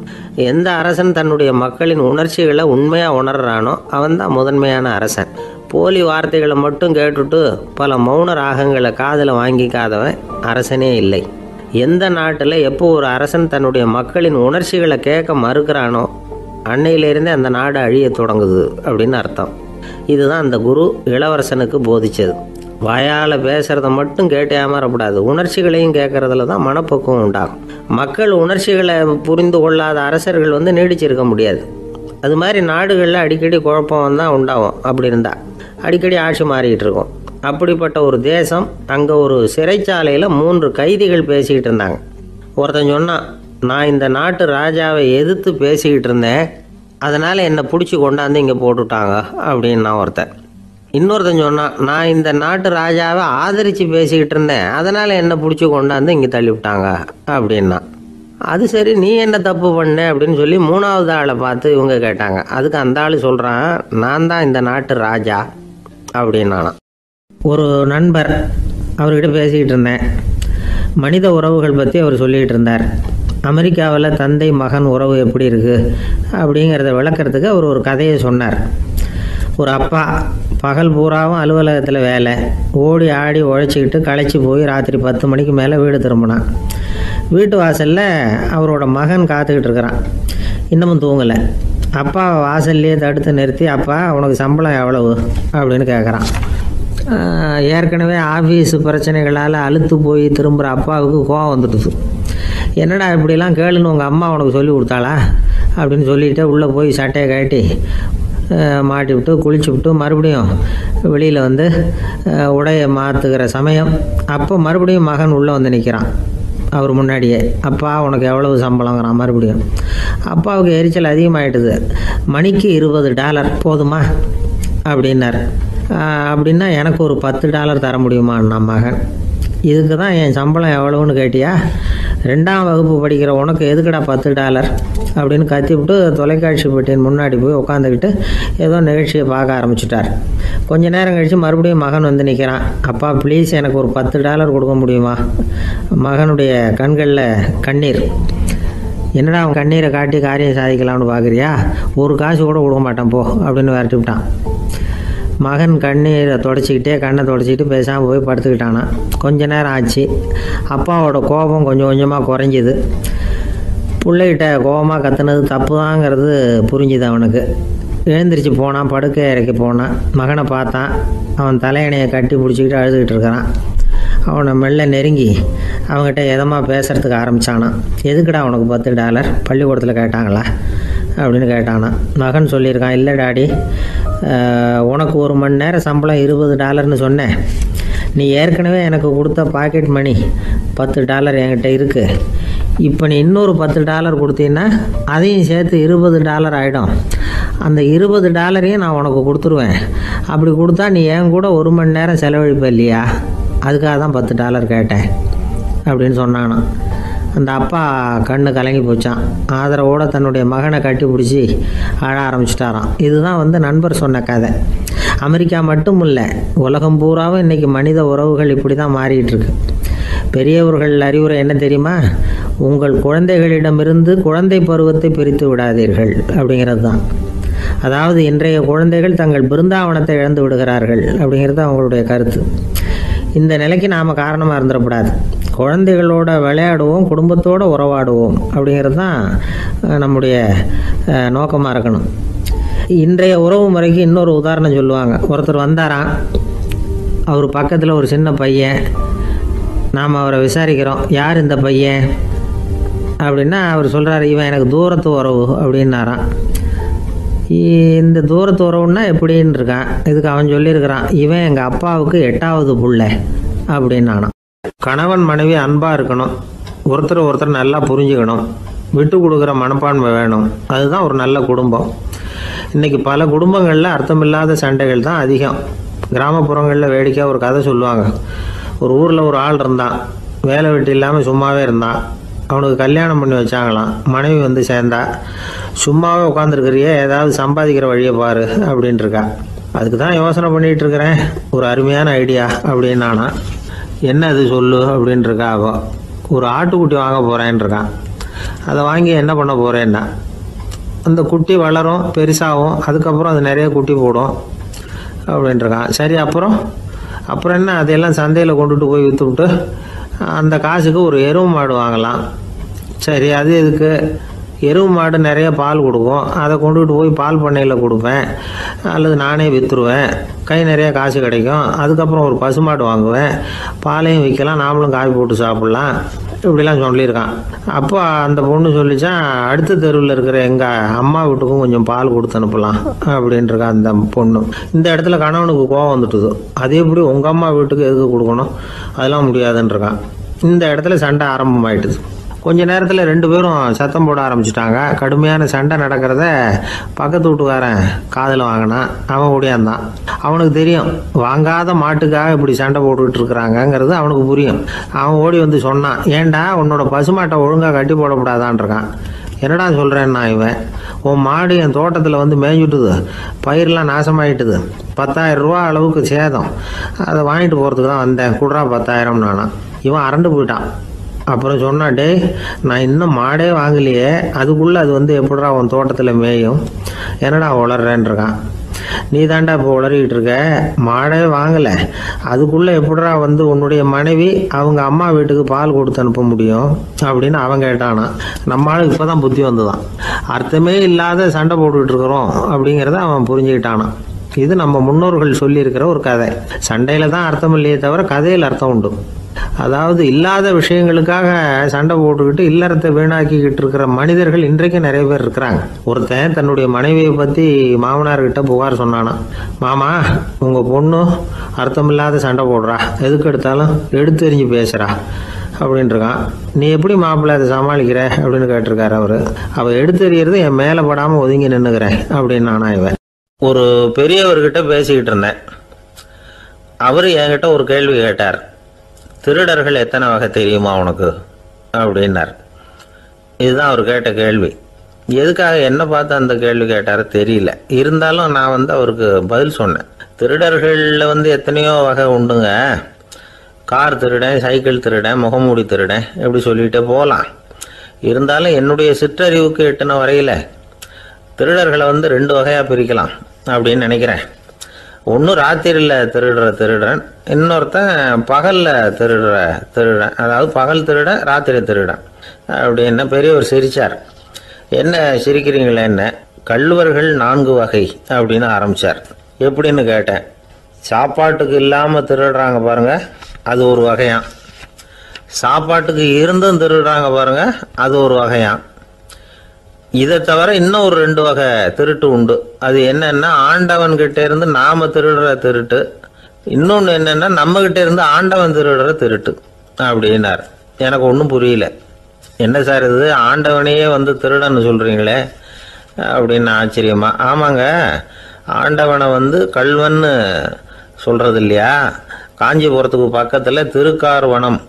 எந்த அரசன் தன்னுடைய மக்களின் உணர்ச்சிகளை உண்மையாக உணர்றானோ அவன்தான் முதன்மையான அரசன். போலி வார்த்தைகளை மட்டும் கேட்டுட்டு பல மௌன ராகங்களை காதில் வாங்கிக்காதவன் அரசனே இல்லை. எந்த நாட்டில் எப்போ ஒரு அரசன் தன்னுடைய மக்களின் உணர்ச்சிகளை கேட்க மறுக்கிறானோ அன்னையிலேருந்தே அந்த நாடு அழிய தொடங்குது அப்படின்னு அர்த்தம். இதுதான் அந்த குரு இளவரசனுக்கு போதிச்சது. வாயால் பேசுகிறத மட்டும் கேட்டு ஏமாறக்கூடாது, உணர்ச்சிகளையும் கேட்கறதுல தான் மனப்பக்குவம் உண்டாகும். மக்கள் உணர்ச்சிகளை புரிந்து கொள்ளாத அரசர்கள் நீடிச்சிருக்க முடியாது. அது மாதிரி நாடுகளில் அடிக்கடி குழப்பம் தான் உண்டாகும். அப்படி இருந்தால் அடிக்கடி ஆட்சி மாறிக்கிட்டு இருக்கும். அப்படிப்பட்ட ஒரு தேசம், அங்கே ஒரு சிறைச்சாலையில் 3 கைதிகள் பேசிக்கிட்டு இருந்தாங்க. ஒருத்தன் சொன்னான், நான் இந்த நாட்டு ராஜாவை எதிர்த்து பேசிக்கிட்டு இருந்தேன், அதனால் என்னை பிடிச்சி கொண்டாந்து இங்கே போட்டுட்டாங்க அப்படின்னா ஒருத்தன். இன்னொருத்தன் சொன்னான், நான் இந்த நாட்டு ராஜாவை ஆதரித்து பேசிக்கிட்டு இருந்தேன், அதனால் என்னை பிடிச்சி கொண்டாந்து இங்கே தள்ளிவிட்டாங்க அப்படின்னா. அது சரி, நீ என்ன தப்பு பண்ண அப்படின்னு சொல்லி 3வது ஆளை பார்த்து இவங்க கேட்டாங்க. அதுக்கு அந்த ஆள் சொல்கிறான், நான் தான் இந்த நாட்டு ராஜா அப்படின்னானா. ஒரு நண்பர், அவர்கிட்ட பேசிக்கிட்டு இருந்தேன். மனித உறவுகள் பற்றி அவர் சொல்லிகிட்டு இருந்தார். அமெரிக்காவில் தந்தை மகன் உறவு எப்படி இருக்குது அப்படிங்கிறத விளக்கிறதுக்கு அவர் ஒரு கதையை சொன்னார். ஒரு அப்பா பகல் பூராவும் அலுவலகத்தில் வேலை, ஓடி ஆடி உழைச்சிக்கிட்டு களைச்சி போய் ராத்திரி 10 மணிக்கு மேலே வீடு திரும்பினான். வீட்டு வாசலில் அவரோட மகன் காத்துக்கிட்டு இருக்கிறான். இன்னமும் தூங்கலை. அப்பா வாசல்லையே தடுத்து நிறுத்தி, அப்பா உனக்கு சம்பளம் எவ்வளவு அப்படின்னு கேட்குறான். ஏற்கனவே ஆஃபீஸ் பிரச்சனைகளால் அலுத்து போய் திரும்புகிற அப்பாவுக்கு கோவம் வந்துடுது. என்னடா இப்படிலாம் கேளுன்னு உங்கள் அம்மா உனக்கு சொல்லி கொடுத்தாளா அப்படின்னு சொல்லிவிட்டு உள்ளே போய் சட்டையை கட்டி மாட்டி விட்டு குளிச்சு விட்டு மறுபடியும் வெளியில் வந்து உடையை மாற்றுகிற சமயம் அப்போ மறுபடியும் மகன் உள்ளே வந்து நிற்கிறான் அவர் முன்னாடியே. அப்பா உனக்கு எவ்வளவு சம்பளங்கிறான் மறுபடியும். அப்பாவுக்கு எரிச்சல் அதிகமாகிட்டுது. மணிக்கு $20 போதுமா அப்படின்னார். அப்படின்னா எனக்கு ஒரு $10 தர முடியுமான்னா மகன். இதுக்கு தான் என் சம்பளம் எவ்வளவுன்னு கேட்டியா? 2ஆம் வகுப்பு படிக்கிற உனக்கு எதுக்குடா $10 அப்படின்னு கத்திவிட்டு தொலைக்காட்சி பெட்டியின் முன்னாடி போய் உட்காந்துக்கிட்டு ஏதோ நிகழ்ச்சியை பார்க்க ஆரம்பிச்சிட்டார். கொஞ்ச நேரம் கழித்து மறுபடியும் மகன் வந்து நிற்கிறான். அப்பா ப்ளீஸ் எனக்கு ஒரு $10 கொடுக்க முடியுமா? மகனுடைய கண்களில் கண்ணீர். என்னடா அவன் கண்ணீரை காட்டி காரியம் சாதிக்கலாம்னு பார்க்குறியா? ஒரு காசு கூட கொடுக்க மாட்டான் போ அப்படின்னு விரட்டி விட்டான். மகன் கண்ணீரை தொடச்சிக்கிட்டே கண்ணை தொடச்சிக்கிட்டு பேசாமல் போய் படுத்துக்கிட்டானா. கொஞ்ச நேரம் ஆச்சு. அப்பாவோட கோபம் கொஞ்சம் கொஞ்சமாக குறைஞ்சிது. பிள்ளைகிட்ட கோபமாக கத்துனது தப்பு தாங்கிறது புரிஞ்சுது அவனுக்கு. எழுந்திரிச்சு போனான், படுக்கை இறக்கி போனான். மகனை பார்த்தான். அவன் தலையணையை கட்டி பிடிச்சிக்கிட்டு அழுதுகிட்டு இருக்கிறான். அவனை மெல்ல நெருங்கி அவங்ககிட்ட எதமாக பேசுகிறதுக்கு ஆரம்பித்தானான். எதுக்குடா உனக்கு $10 பள்ளிக்கூடத்தில் கேட்டாங்களா அப்படின்னு கேட்டானான். மகன் சொல்லியிருக்கான், இல்லை டாடி, உனக்கு 1 மணி நேரம் சம்பளம் $20ன்னு சொன்னேன். நீ ஏற்கனவே எனக்கு கொடுத்த பாக்கெட் மணி $10 என்கிட்ட இருக்குது. இப்போ நீ இன்னொரு $10 கொடுத்தீங்கன்னா அதையும் சேர்த்து $20 ஆகிடும். அந்த $20 நான் உனக்கு கொடுத்துருவேன். அப்படி கொடுத்தா நீ என் கூட 1 மணி நேரம் செலவழிப்ப இல்லையா? அதுக்காக தான் $10 கேட்டேன் அப்படின்னு சொன்னானான். அந்த அப்பா கண்ணு கலங்கி போச்சான். ஆதரவோடு தன்னுடைய மகனை கட்டி பிடிச்சி அழ ஆரம்பிச்சிட்டாராம். இதுதான் நண்பர் சொன்ன கதை. அமெரிக்கா மட்டும் இல்லை, உலகம் பூராவும் இன்றைக்கி மனித உறவுகள் இப்படி தான் மாறிக்கிட்டு இருக்கு. பெரியவர்கள் அறிவுரை என்ன தெரியுமா? உங்கள் குழந்தைகளிடமிருந்து குழந்தை பருவத்தை பிரித்து விடாதீர்கள் அப்படிங்கிறது தான். அதாவது இன்றைய குழந்தைகள் தங்கள் பிருந்தாவனத்தை இழந்து விடுகிறார்கள் அப்படிங்கிறது அவங்களுடைய கருத்து. இந்த நிலைக்கு நாம் காரணமாக இருந்துடக்கூடாது. குழந்தைகளோட விளையாடுவோம், குடும்பத்தோடு உறவாடுவோம் அப்படிங்கிறது தான் நம்முடைய நோக்கமாக இருக்கணும். இன்றைய உறவு முறைக்கு இன்னொரு உதாரணம் சொல்லுவாங்க. ஒருத்தர் வந்தாராம். அவர் பக்கத்தில் ஒரு சின்ன பையன். நாம் அவரை விசாரிக்கிறோம், யார் இந்த பையன் அப்படின்னா அவர் சொல்கிறார், இவன் எனக்கு தூரத்து உறவு அப்படின்னாராம். இந்த தூரத்து உறவுன்னா எப்படின்னு இருக்கான். இதுக்கு அவன் சொல்லியிருக்கிறான், இவன் எங்கள் அப்பாவுக்கு 8வது பிள்ளை அப்படின்னானான். கணவன் மனைவி அன்பாக இருக்கணும், ஒருத்தர் நல்லா புரிஞ்சுக்கணும், விட்டு கொடுக்குற மனப்பான்மை வேணும். அதுதான் ஒரு நல்ல குடும்பம். இன்றைக்கி பல குடும்பங்களில் அர்த்தமில்லாத சண்டைகள் தான் அதிகம். கிராமப்புறங்களில் வேடிக்கையாக ஒரு கதை சொல்லுவாங்க. ஒரு ஊரில் ஒரு ஆள் இருந்தான். வேலை வெட்டி இல்லாமல் சும்மாவே இருந்தான். அவனுக்கு கல்யாணம் பண்ணி வச்சாங்களாம். மனைவி வந்து சேர்ந்தா. சும்மாவே உட்காந்துருக்கிறியே, ஏதாவது சம்பாதிக்கிற வழியை பாரு அப்படின்ட்டுருக்கா. அதுக்கு தான் யோசனை பண்ணிகிட்டு இருக்கிறேன், ஒரு அருமையான ஐடியா அப்படின்னானா. என்ன அது சொல்லு அப்படின்ட்டுருக்கா. அவன் ஒரு ஆட்டுக்குட்டி வாங்க போகிறேன்ருக்கான். அதை வாங்கி என்ன பண்ண போகிறேன்னா, அந்த குட்டி வளரும், பெருசாகும், அதுக்கப்புறம் அது நிறைய குட்டி போடும் அப்படின்ட்டுருக்கான். சரி, அப்புறம் என்ன, அதையெல்லாம் சந்தையில் கொண்டுட்டு போய் விற்றுவிட்டு அந்த காசுக்கு ஒரு எருவு மாடு வாங்கலாம். சரி, அது எதுக்கு? எருவு மாடு நிறைய பால் கொடுக்கும், அதை கொண்டுகிட்டு போய் பால் பண்ணையில் கொடுப்பேன், அல்லது நானே விற்றுருவேன், கை நிறைய காசு கிடைக்கும். அதுக்கப்புறம் ஒரு பசுமாடு வாங்குவேன், பாலையும் விற்கலாம், நாமளும் காய் போட்டு சாப்பிட்லாம், இப்படிலாம் சொல்லியிருக்கான். அப்போ அந்த பொண்ணு சொல்லிச்சான், அடுத்த தெருவில் இருக்கிற எங்கள் அம்மா வீட்டுக்கும் கொஞ்சம் பால் கொடுத்து அனுப்பலாம் அப்படின்ட்டுருக்கா அந்த பொண்ணு. இந்த இடத்துல கணவனுக்கு கோவம் வந்துட்டுது. அதே எப்படி உங்கள் அம்மா வீட்டுக்கு எதுக்கு கொடுக்கணும், அதெல்லாம் முடியாதுன்றிருக்கான். இந்த இடத்துல சண்டை ஆரம்பமாயிட்டுது. கொஞ்ச நேரத்தில் 2 பேரும் சத்தம் போட ஆரம்பிச்சிட்டாங்க. கடுமையான சண்டை நடக்கிறத பக்கத்து வீட்டுக்காரன் காதில் வாங்கினான். அவன் ஓடியாந்தான். அவனுக்கு தெரியும், வாங்காத மாட்டுக்காக இப்படி சண்டை போட்டுக்கிட்டு இருக்கிறாங்கங்கிறது அவனுக்கு புரியும். அவன் ஓடி வந்து சொன்னான், ஏண்டா உன்னோட பசுமாட்டை ஒழுங்காக கட்டி போடக்கூடாதான்ருக்கான். என்னடா சொல்கிறேன்னா, இவன் உன் மாடு என் தோட்டத்தில் வந்து மேய்ஞ்சுட்டுது, பயிரெலாம் நாசமாயிட்டுது, 10,000 ரூபா அளவுக்கு சேதம், அதை வாங்கிட்டு போகிறதுக்கு தான் வந்தேன், குடுறா 10,000 நானா. இவன் அரண்டு போயிட்டான். அப்புறம் சொன்னா, டே நான் இன்னும் மாடே வாங்கலையே, அதுக்குள்ளே அது வந்து எப்படிடா உன் தோட்டத்தில் மேயும், என்னடா வளர்றேன்ருக்கான். நீ தாண்டா இப்போ உளறிக்கிட்டு இருக்க, மாடே வாங்கலை, அதுக்குள்ளே எப்படிடா வந்து உன்னுடைய மனைவி அவங்க அம்மா வீட்டுக்கு பால் கொடுத்து அனுப்ப முடியும் அப்படின்னு அவன் கேட்டானா. நம்ம ஆளுக்கு இப்போ தான் புத்தி வந்துதான். அர்த்தமே இல்லாத சண்டை போட்டுக்கிட்டு இருக்கிறோம் அப்படிங்கிறத அவன் புரிஞ்சுக்கிட்டானான். இது நம்ம முன்னோர்கள் சொல்லியிருக்கிற ஒரு கதை. சண்டையில் தான் அர்த்தம் இல்லையே தவிர கதையில் அர்த்தம் உண்டு. அதாவது இல்லாத விஷயங்களுக்காக சண்டை போட்டுக்கிட்டு இல்லறத்தை வீணாக்கிக்கிட்டு இருக்கிற மனிதர்கள் இன்றைக்கு நிறைய பேர் இருக்கிறாங்க. ஒருத்தன் தன்னுடைய மனைவியை பற்றி மாமனார்கிட்ட புகார் சொன்னானா, மாமா உங்கள் பொண்ணு அர்த்தமில்லாத சண்டை போடுறா, எதுக்கு எடுத்தாலும் எடுத்தெறிஞ்சு பேசுகிறா அப்படின்ட்டுருக்கான். நீ எப்படி மாப்பிள்ளை அதை சமாளிக்கிற அப்படின்னு கேட்டிருக்காரு அவர். அவள் எடுத்தெறியறது என் மேலே படாமல் ஒதுங்கி நின்றுக்கிறேன் அப்படின்னு நானா இவன். ஒரு பெரியவர்கிட்ட பேசிக்கிட்டு இருந்தேன். அவர் என்கிட்ட ஒரு கேள்வி கேட்டார். திருடர்கள் எத்தனை வகை தெரியுமா உனக்கு அப்படின்னார். இதுதான் அவர் கேட்ட கேள்வி. எதுக்காக என்ன பார்த்து அந்த கேள்வி கேட்டார் தெரியல. இருந்தாலும் நான் அவருக்கு பதில் சொன்னேன். திருடர்களில் எத்தனையோ வகை உண்டுங்க. கார் திருடன், சைக்கிள் திருடன், முகமூடி திருடன், எப்படி சொல்லிகிட்டே போகலாம். இருந்தாலும் என்னுடைய சிற்றறிவுக்கு எட்டின வரையில் திருடர்களை 2 வகையாக பிரிக்கலாம் அப்படின்னு நினைக்கிறேன். ஒன்று ராத்திரியில் திருடுற திருடன், இன்னொருத்தன் பகலில் திருடுற திருடன். அதாவது பகல் திருடன், ராத்திரி திருடன் அப்படின்னு பெரியவர் சிரித்தார். என்ன சிரிக்கிறீங்களே, என்ன கள்வர்கள் 4 வகை அப்படின்னு ஆரம்பித்தார். எப்படின்னு கேட்டேன். சாப்பாட்டுக்கு இல்லாமல் திருடுறாங்க பாருங்க, அது ஒரு வகையான். சாப்பாட்டுக்கு இருந்தும் திருடுறாங்க பாருங்க, அது ஒரு வகையான். இதை தவிர இன்னும் ஒரு 2 வகை திருட்டு உண்டு. அது என்னன்னா, ஆண்டவன்கிட்ட இருந்து நாம திருடுற திருட்டு, இன்னொன்று என்னன்னா நம்ம கிட்ட இருந்து ஆண்டவன் திருடுற திருட்டு அப்படின்னார். எனக்கு ஒன்றும் புரியல. என்ன சார் இது, ஆண்டவனையே திருடன்னு சொல்றீங்களே அப்படின்னு ஆச்சரியமா. ஆமாங்க, ஆண்டவனை கல்வன்னு சொல்றது இல்லையா. காஞ்சிபுரத்துக்கு பக்கத்தில் திருக்கார்வனம்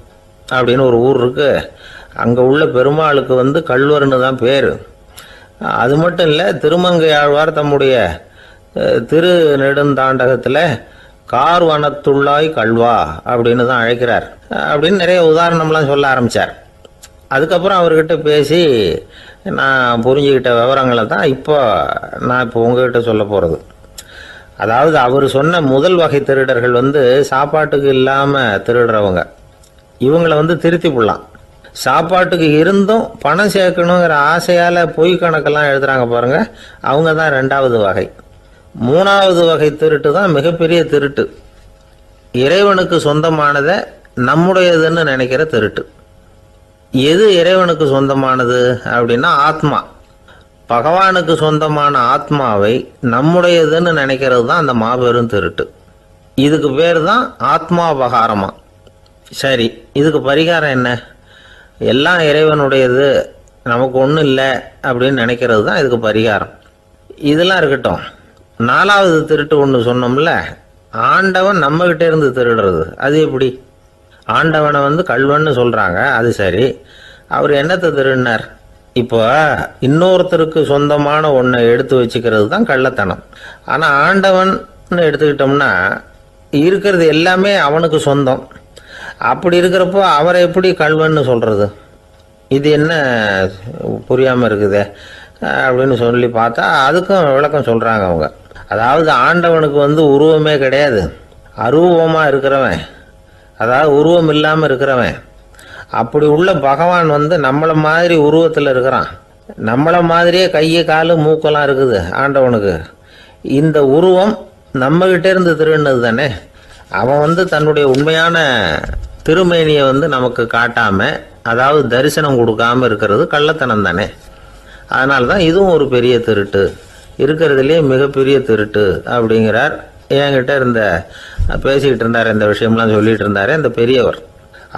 அப்படின்னு ஒரு ஊர் இருக்கு. அங்கே உள்ள பெருமாளுக்கு கல்வர்னு தான் பேர். அது மட்டும் இல்லை, திருமங்கையாழ்வார் தம்முடைய திரு நெடுந்தாண்டகத்தில் கார்வனத்துள்ளாய் கல்வா அப்படின்னு தான் அழைக்கிறார் அப்படின்னு நிறைய உதாரணம்லாம் சொல்ல ஆரம்பித்தார். அதுக்கப்புறம் அவர்கிட்ட பேசி நான் புரிஞ்சுக்கிட்ட விவரங்களை தான் நான் இப்போ உங்ககிட்ட சொல்ல போகிறது. அதாவது அவர் சொன்ன முதல் வகை திருடர்கள் சாப்பாட்டுக்கு இல்லாமல் திருடுறவங்க. இவங்களை திருத்தி போடலாம். சாப்பாட்டுக்கு இருந்தும் பணம் சேர்க்கணுங்கிற ஆசையால் பொய் கணக்கெல்லாம் எழுதுறாங்க பாருங்க, அவங்க தான் 2வது வகை. 3வது வகை திருட்டு தான் மிகப்பெரிய திருட்டு. இறைவனுக்கு சொந்தமானதை நம்முடையதுன்னு நினைக்கிற திருட்டு. எது இறைவனுக்கு சொந்தமானது அப்படின்னா ஆத்மா. பகவானுக்கு சொந்தமான ஆத்மாவை நம்முடையதுன்னு நினைக்கிறது தான் அந்த மாபெரும் திருட்டு. இதுக்கு பேர் தான் ஆத்மாபகாரமா. சரி, இதுக்கு பரிகாரம் என்ன? எல்லாம் இறைவனுடையது, நமக்கு ஒன்றும் இல்லை அப்படின்னு நினைக்கிறது தான் இதுக்கு பரிகாரம். இதெல்லாம் இருக்கட்டும். 4வது திருட்டு ஒன்று சொன்னோம்ல, ஆண்டவன் நம்மகிட்ட இருந்து திருடுறது. அது எப்படி? ஆண்டவனை கல்வன்னு சொல்கிறாங்க, அது சரி. அவர் என்னத்தை திருடினார்? இப்போ இன்னொருத்தருக்கு சொந்தமான ஒன்றை எடுத்து வச்சுக்கிறது தான் கள்ளத்தனம். ஆனால் ஆண்டவன் எடுத்துக்கிட்டோம்னா இருக்கிறது எல்லாமே அவனுக்கு சொந்தம். அப்படி இருக்கிறப்போ அவரை எப்படி கல்வன்னு சொல்கிறது? இது என்ன புரியாமல் இருக்குதே அப்படின்னு சொல்லி பார்த்தா அதுக்கும் விளக்கம் சொல்கிறாங்க அவங்க. அதாவது ஆண்டவனுக்கு உருவமே கிடையாது, அரூபமாக இருக்கிறவன், அதாவது உருவம் இல்லாமல் இருக்கிறவன். அப்படி உள்ள பகவான் நம்மளை மாதிரி உருவத்தில் இருக்கிறான். நம்மளை மாதிரியே கையை காலு மூக்கெல்லாம் இருக்குது ஆண்டவனுக்கு. இந்த உருவம் நம்மகிட்ட இருந்து திருடினது தானே. அவன் தன்னுடைய உண்மையான திருமேனியை நமக்கு காட்டாம, அதாவது தரிசனம் கொடுக்காம இருக்கிறது கள்ளத்தனம் தானே. அதனால தான் இதுவும் ஒரு பெரிய திருட்டு, இருக்கிறதுலேயே மிகப்பெரிய திருட்டு அப்படிங்கிறார். என்கிட்ட பேசிக்கிட்டு இருந்தார், இந்த விஷயம்லாம் சொல்லிட்டு இருந்தாரு அந்த பெரியவர்.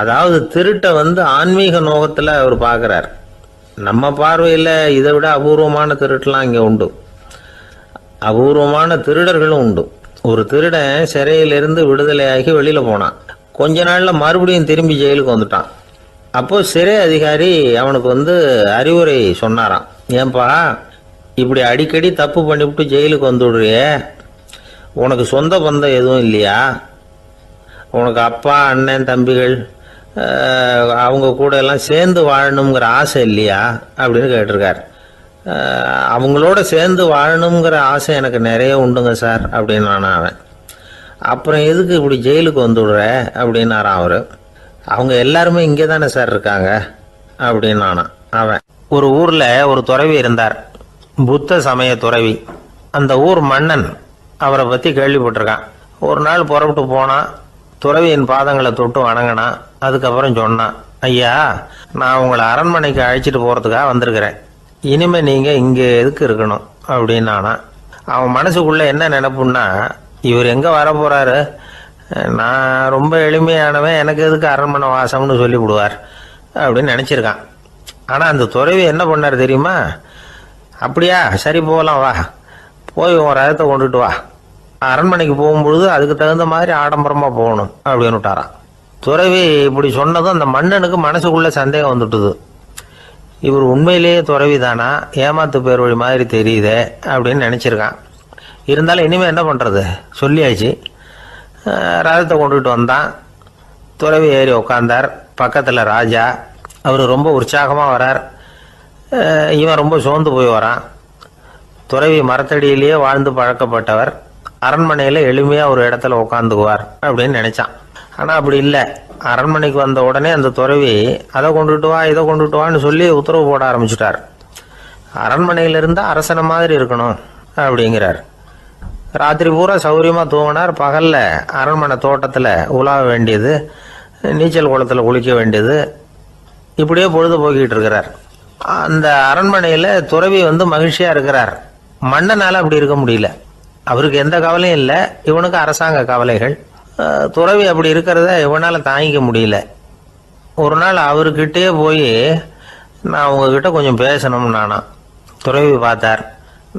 அதாவது திருட்டை ஆன்மீக நோகத்தில் அவர் பார்க்குறார். நம்ம பார்வையில் இதை விட அபூர்வமான திருட்டுலாம் இங்கே உண்டு. அபூர்வமான திருடர்களும் உண்டு. ஒரு திருடன் சிறையிலிருந்து விடுதலையாகி வெளியில் போனான். கொஞ்ச நாளில் மறுபடியும் திரும்பி ஜெயிலுக்கு வந்துட்டான். அப்போது சிறை அதிகாரி அவனுக்கு அறிவுரை சொன்னாராம். ஏன்பா இப்படி அடிக்கடி தப்பு பண்ணிவிட்டு ஜெயிலுக்கு வந்துவிடுறியே, உனக்கு சொந்த பந்தம் எதுவும் இல்லையா? உனக்கு அப்பா, அண்ணன், தம்பிகள் அவங்க கூட எல்லாம் சேர்ந்து வாழணுங்கிற ஆசை இல்லையா அப்படின்னு கேட்டிருக்கார். அவங்களோட சேர்ந்து வாழணுங்கிற ஆசை எனக்கு நிறைய உண்டுங்க சார் அப்படின்னு அவன். அப்புறம் எதுக்கு இப்படி ஜெயிலுக்கு வந்துடுற அப்படின்னாரான் அவர். அவங்க எல்லாருமே இங்கே தானே சார் இருக்காங்க அப்படின்னு அவன். ஒரு ஊரில் ஒரு துறவி இருந்தார், புத்த சமய துறவி. அந்த ஊர் மன்னன் அவரை பற்றி கேள்விப்பட்டிருக்கான். ஒரு நாள் புறப்பட்டு போனான், துறவியின் பாதங்களை தொட்டு வணங்கினான். அதுக்கப்புறம் சொன்னான், ஐயா, நான் உங்களை அரண்மனைக்கு அழைச்சிட்டு போகிறதுக்காக வந்திருக்கிறேன். இனிமேல் நீங்கள் இங்கே எதுக்கு இருக்கணும் அப்படின்னு அவன் மனசுக்குள்ளே என்ன நினைப்புன்னா, இவர் எங்கே வர போகிறாரு, நான் ரொம்ப எளிமையானவன், எனக்கு எதுக்கு அரண்மனை வாசம்னு சொல்லிவிடுவார் அப்படின்னு நினச்சிருக்கான். ஆனால் அந்த துறவி என்ன பண்ணார் தெரியுமா? அப்படியா, சரி போகலாம், வா, போய் உன் ரதத்தை கொண்டுட்டு வா, அரண்மனைக்கு போகும்பொழுது அதுக்கு தகுந்த மாதிரி ஆடம்பரமாக போகணும் அப்படின்னு விட்டாரான். துறவி இப்படி சொன்னதும் அந்த மன்னனுக்கு மனசுக்குள்ளே சந்தேகம் வந்துட்டுது. இவர் உண்மையிலேயே துறவி தானா, ஏமாத்து பேர் வழி மாதிரி தெரியுதே அப்படின்னு நினச்சிருக்கான். இருந்தாலும் இனிமேல் என்ன பண்ணுறது, சொல்லியாச்சு. ரதத்தை கொண்டுகிட்டு வந்தான். துறவி ஏறி உக்காந்தார். பக்கத்தில் ராஜா. அவர் ரொம்ப உற்சாகமாக வரார். இவன் ரொம்ப சோர்ந்து போய் வரான். துறவி மரத்தடியிலேயே வாழ்ந்து பழக்கப்பட்டவர், அரண்மனையில் எளிமையாக ஒரு இடத்துல உட்காந்துக்குவார் அப்படின்னு நினச்சான். ஆனால் அப்படி இல்லை. அரண்மனைக்கு வந்த உடனே அந்த துறவி அதை கொண்டுட்டு வா, இதை கொண்டுட்டு வான்னு சொல்லி உத்தரவு போட ஆரம்பிச்சுட்டார். அரண்மனையில் இருந்தால் அரசனை மாதிரி இருக்கணும் அப்படிங்கிறார். ராத்திரி பூரா சௌரியமாக தூங்கினார். பகலில் அரண்மனை தோட்டத்தில் உலாவ வேண்டியது, நீச்சல் குளத்தில் குளிக்க வேண்டியது, இப்படியே பொழுது போக்கிட்டு இருக்கிறார். அந்த அரண்மனையில் துறவி மகிழ்ச்சியாக இருக்கிறார். மன்னனால் அப்படி இருக்க முடியல. அவருக்கு எந்த கவலையும் இல்லை, இவனுக்கு அரசாங்க கவலைகள். துறவி அப்படி இருக்கிறத இவனால் தாங்கிக்க முடியல. ஒரு நாள் அவர்கிட்டே போய், நான் உங்ககிட்ட கொஞ்சம் பேசணும்னு துறவி பார்த்தார்.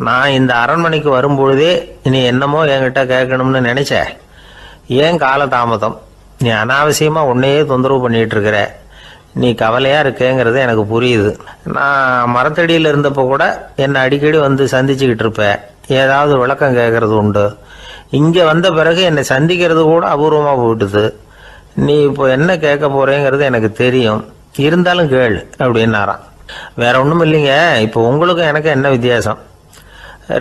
நான் இந்த அரண்மனைக்கு வரும்பொழுதே நீ என்னமோ என்கிட்ட கேட்கணும்னு நினைச்ச, ஏன் காலதாமதம்? நீ அனாவசியமாக உன்னையே தொந்தரவு பண்ணிட்டு இருக்கிற, நீ கவலையாக இருக்கேங்கிறது எனக்கு புரியுது. நான் மரத்தடியில் இருந்தப்போ கூட என்னை அடிக்கடி சந்திச்சுக்கிட்டு இருப்பேன், ஏதாவது விளக்கம் கேட்கறது உண்டு. இங்கே வந்த பிறகு என்னை சந்திக்கிறது கூட அபூர்வமாக போயிட்டுது. நீ இப்போ என்ன கேட்க போறேங்கிறது எனக்கு தெரியும், இருந்தாலும் கேள் அப்படின்னாராம். வேற ஒன்றும் இல்லைங்க, இப்போ உங்களுக்கும் எனக்கு என்ன வித்தியாசம்?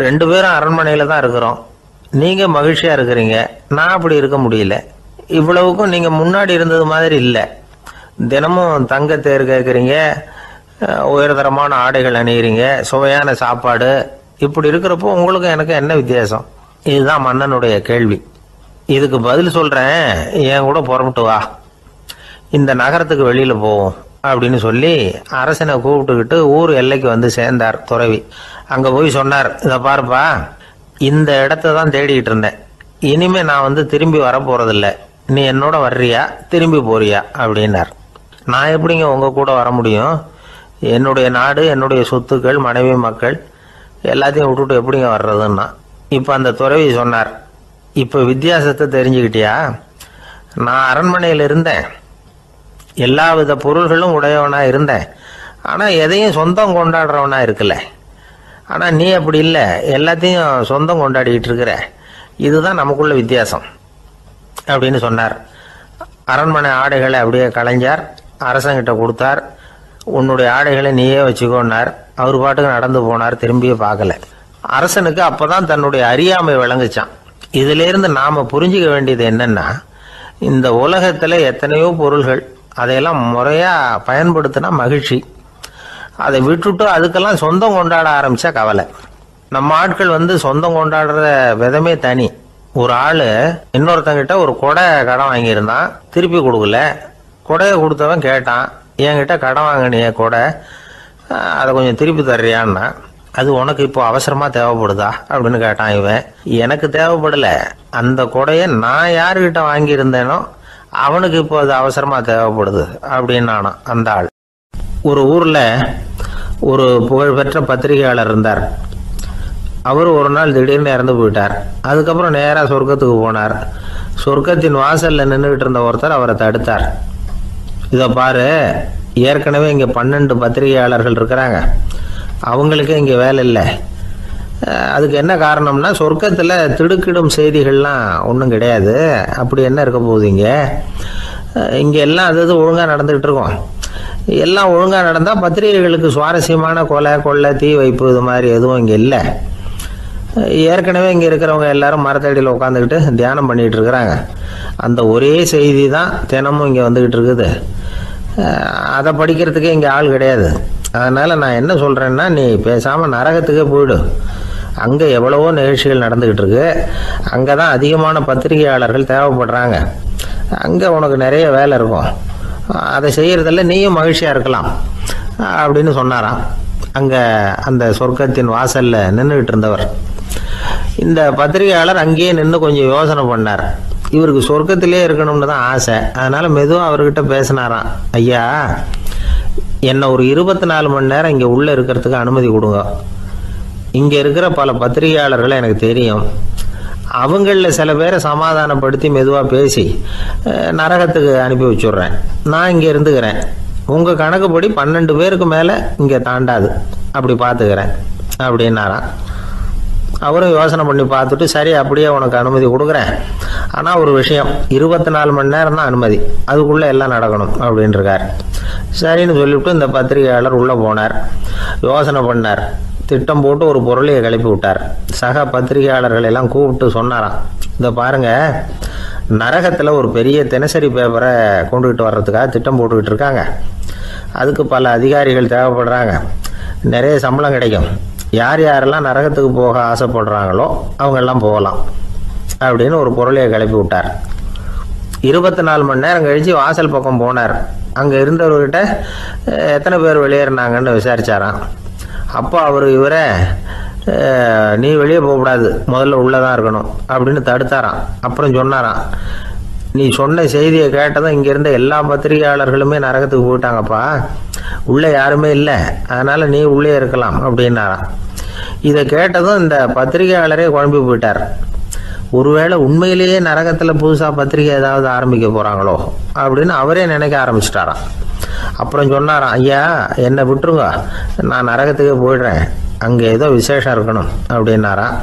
2 பேரும் அரண்மனையில் தான் இருக்கிறோம். நீங்கள் மகிழ்ச்சியாக இருக்கிறீங்க, நான் அப்படி இருக்க முடியல. இவ்வளவுக்கும் நீங்கள் முன்னாடி இருந்தது மாதிரி இல்லை. தினமும் தங்க தேர் கேட்குறீங்க, உயர்தரமான ஆடைகள் அணிகிறீங்க, சுவையான சாப்பாடு. இப்படி இருக்கிறப்போ உங்களுக்கும் எனக்கு என்ன வித்தியாசம்? இதுதான் மன்னனுடைய கேள்வி. இதுக்கு பதில் சொல்கிறேன், என் கூட புறப்பட்டு வா, இந்த நகரத்துக்கு வெளியில் போவோம் அப்படின்னு சொல்லி அரசனை கூப்பிட்டுக்கிட்டு ஊர் எல்லைக்கு சேர்ந்தார் துறவி. அங்கே போய் சொன்னார், இதை பாருப்பா, இந்த இடத்த தான் தேடிக்கிட்டு இருந்தேன். இனிமே நான் திரும்பி வரப்போறதில்ல. நீ என்னோட வர்றியா, திரும்பி போறியா அப்படின்னார். நான் எப்படிங்க உங்கள் கூட வர முடியும்? என்னுடைய நாடு, என்னுடைய சொத்துக்கள், மனைவி, மக்கள் எல்லாத்தையும் விட்டுட்டு எப்படிங்க வர்றதுன்னா. இப்போ அந்த துறவி சொன்னார், இப்போ வித்தியாசத்தை தெரிஞ்சுக்கிட்டியா? நான் அரண்மனையில் இருந்தேன், எல்லா வித பொருள்களும் உடையவனா இருந்தேன், ஆனால் எதையும் சொந்தம் கொண்டாடுறவனா இருக்கல. ஆனால் நீ அப்படி இல்லை, எல்லாத்தையும் சொந்தம் கொண்டாடிக்கிட்டு இருக்கிற. இதுதான் நமக்குள்ள வித்தியாசம் அப்படின்னு சொன்னார். அரண்மனை ஆடைகளை அப்படியே கலைஞ்சார், அரசங்கிட்ட கொடுத்தார். உன்னுடைய ஆடைகளை நீயே வச்சுக்கோன்னார். அவர் பாட்டுக்கு நடந்து போனார், திரும்பியே பார்க்கல. அரசனுக்கு அப்பதான் தன்னுடைய அறியாமை விளங்குச்சான். இதுல இருந்து நாம புரிஞ்சுக்க வேண்டியது என்னன்னா, இந்த உலகத்துல எத்தனையோ பொருள்கள், அதையெல்லாம் முறையா பயன்படுத்தினா மகிழ்ச்சி. அதை விட்டுட்டு அதுக்கெல்லாம் சொந்தம் கொண்டாட ஆரம்பிச்சா கவலை. நம்ம ஆட்கள் சொந்தம் கொண்டாடுற விதமே தனி. ஒரு ஆளு இன்னொருத்தங்கிட்ட ஒரு கொடை கடன் வாங்கியிருந்தான், திருப்பி கொடுக்கல. கொடையை கொடுத்தவன் கேட்டான், என்கிட்ட கடன் வாங்கினிய கொடை, அதை கொஞ்சம் திருப்பி தர்றியான்னா. அது உனக்கு இப்போ அவசரமா தேவைப்படுதா அப்படின்னு கேட்டான் இவன். எனக்கு தேவைப்படல, அந்த கொடையை நான் யாருக்கிட்ட வாங்கியிருந்தேனோ அவனுக்கு இப்போ அது அவசரமா தேவைப்படுது அப்படின்னு அந்த ஆள். ஒரு ஊர்ல ஒரு புகழ்பெற்ற பத்திரிகையாளர் இருந்தார். அவர் ஒரு நாள் திடீர்னு இறந்து போயிட்டார். அதுக்கப்புறம் நேராக சொர்க்கத்துக்கு போனார். சொர்க்கத்தின் வாசல்ல நின்றுகிட்டு இருந்த ஒருத்தர் அவரை தடுத்தார். இதை பாரு, ஏற்கனவே இங்கே 12 பத்திரிகையாளர்கள் இருக்கிறாங்க, அவங்களுக்கே இங்கே வேலை இல்லை. அதுக்கு என்ன காரணம்னா, சொர்க்கத்தில் திடுக்கிடும் செய்திகள்லாம் ஒன்றும் கிடையாது. அப்படி என்ன இருக்க போகுது? இங்கே எல்லாம் அது ஒழுங்காக நடந்துகிட்டு இருக்கோம். எல்லாம் ஒழுங்காக நடந்தால் பத்திரிகைகளுக்கு சுவாரஸ்யமான கொலை கொள்ளை தீ வைப்பு இது மாதிரி எதுவும் இங்கே இல்லை. ஏற்கனவே இங்கே இருக்கிறவங்க எல்லாரும் மரத்தடியில் உட்காந்துக்கிட்டு தியானம் பண்ணிகிட்டு இருக்கிறாங்க. அந்த ஒரே செய்தி தான் தினமும் இங்கே வந்துக்கிட்டு இருக்குது. அதை படிக்கிறதுக்கே இங்கே ஆள் கிடையாது. அதனால் நான் என்ன சொல்கிறேன்னா, நீ பேசாமல் நரகத்துக்கே போயிடு. அங்கே எவ்வளவோ நிகழ்ச்சிகள் நடந்துக்கிட்டு இருக்கு. அங்கே தான் அதிகமான பத்திரிகையாளர்கள் தேவைப்படுறாங்க. அங்கே உனக்கு நிறைய வேலை இருக்கும். அதை செய்கிறதில்ல நீயும் மகிழ்ச்சியாக இருக்கலாம் அப்படின்னு சொன்னாராம். அங்கே அந்த சொர்க்கத்தின் வாசலில் நின்றுக்கிட்டு இருந்தவர். இந்த பத்திரிகையாளர் அங்கேயே நின்று கொஞ்சம் யோசனை பண்ணார். இவருக்கு சொர்க்கத்திலே இருக்கணும்னு தான் ஆசை. அதனால் மெதுவாக அவர்கிட்ட பேசினாராம். ஐயா, என்னை ஒரு 24 மணி நேரம் இங்கே உள்ளே இருக்கிறதுக்கு அனுமதி கொடுங்க. இங்கே இருக்கிற பல பத்திரிகையாளர்களை எனக்கு தெரியும். அவங்களில் சில பேரை சமாதானப்படுத்தி மெதுவாக பேசி நரகத்துக்கு அனுப்பி வச்சுட்றேன். நான் இங்கே இருந்துக்கிறேன். உங்கள் கணக்குப்படி 12 பேருக்கு மேலே இங்கே தாண்டாது, அப்படி பார்த்துக்கிறேன் அப்படின்னாராம். அவரும் யோசனை பண்ணி பார்த்துட்டு, சரி அப்படியே உனக்கு அனுமதி கொடுக்குறேன். ஆனால் ஒரு விஷயம், 24 மணி நேரம் தான் அனுமதி, அதுக்குள்ளே எல்லாம் நடக்கணும் அப்படின்ட்டுருக்கார். சரின்னு சொல்லிவிட்டு இந்த பத்திரிகையாளர் உள்ளே போனார். யோசனை பண்ணார். திட்டம் போட்டு ஒரு பொருளையை கிளப்பி விட்டார். சக பத்திரிகையாளர்கள் எல்லாம் கூப்பிட்டு சொன்னாராம், இதை பாருங்கள், நரகத்தில் ஒரு பெரிய தினசரி பேப்பரை கொண்டுகிட்டு வர்றதுக்காக திட்டம் போட்டுக்கிட்டு இருக்காங்க. அதுக்கு பல அதிகாரிகள் தேவைப்படுறாங்க. நிறைய சம்பளம் கிடைக்கும். யார் யாரெல்லாம் நரகத்துக்கு போக ஆசைப்படுறாங்களோ அவங்கெல்லாம் போகலாம் அப்படின்னு ஒரு பொருளையை கிளப்பி விட்டார். 24 மணி நேரம் கழித்து வாசல் பக்கம் போனார். அங்கே இருந்தவர்கிட்ட எத்தனை பேர் வெளியேறினாங்கன்னு விசாரிச்சாராம். அப்போ அவர் இவரை, நீ வெளியே போகக்கூடாது, முதல்ல உள்ளே தான் இருக்கணும் அப்படின்னு தடுத்தாராம். அப்புறம் சொன்னாராம், நீ சொன்ன செய்தியை கேட்டதும் இங்கே இருந்த எல்லா பத்திரிகையாளர்களுமே நரகத்துக்கு போயிட்டாங்கப்பா, உள்ளே யாருமே இல்லை, அதனால் நீ உள்ளே இருக்கலாம் அப்படின்னாராம். இதை கேட்டதும் இந்த பத்திரிகையாளரே குழம்பி போயிட்டார். ஒருவேளை உண்மையிலேயே நரகத்தில் புதுசாக பத்திரிகை ஏதாவது ஆரம்பிக்க போகிறாங்களோ அப்படின்னு அவரே நினைக்க ஆரம்பிச்சிட்டாராம். அப்புறம் சொன்னாராம், ஐயா என்னை விட்டுருங்க, நான் நரகத்துக்கே போயிடுறேன், அங்கே ஏதோ விசேஷம் இருக்கணும் அப்படின்னாராம்.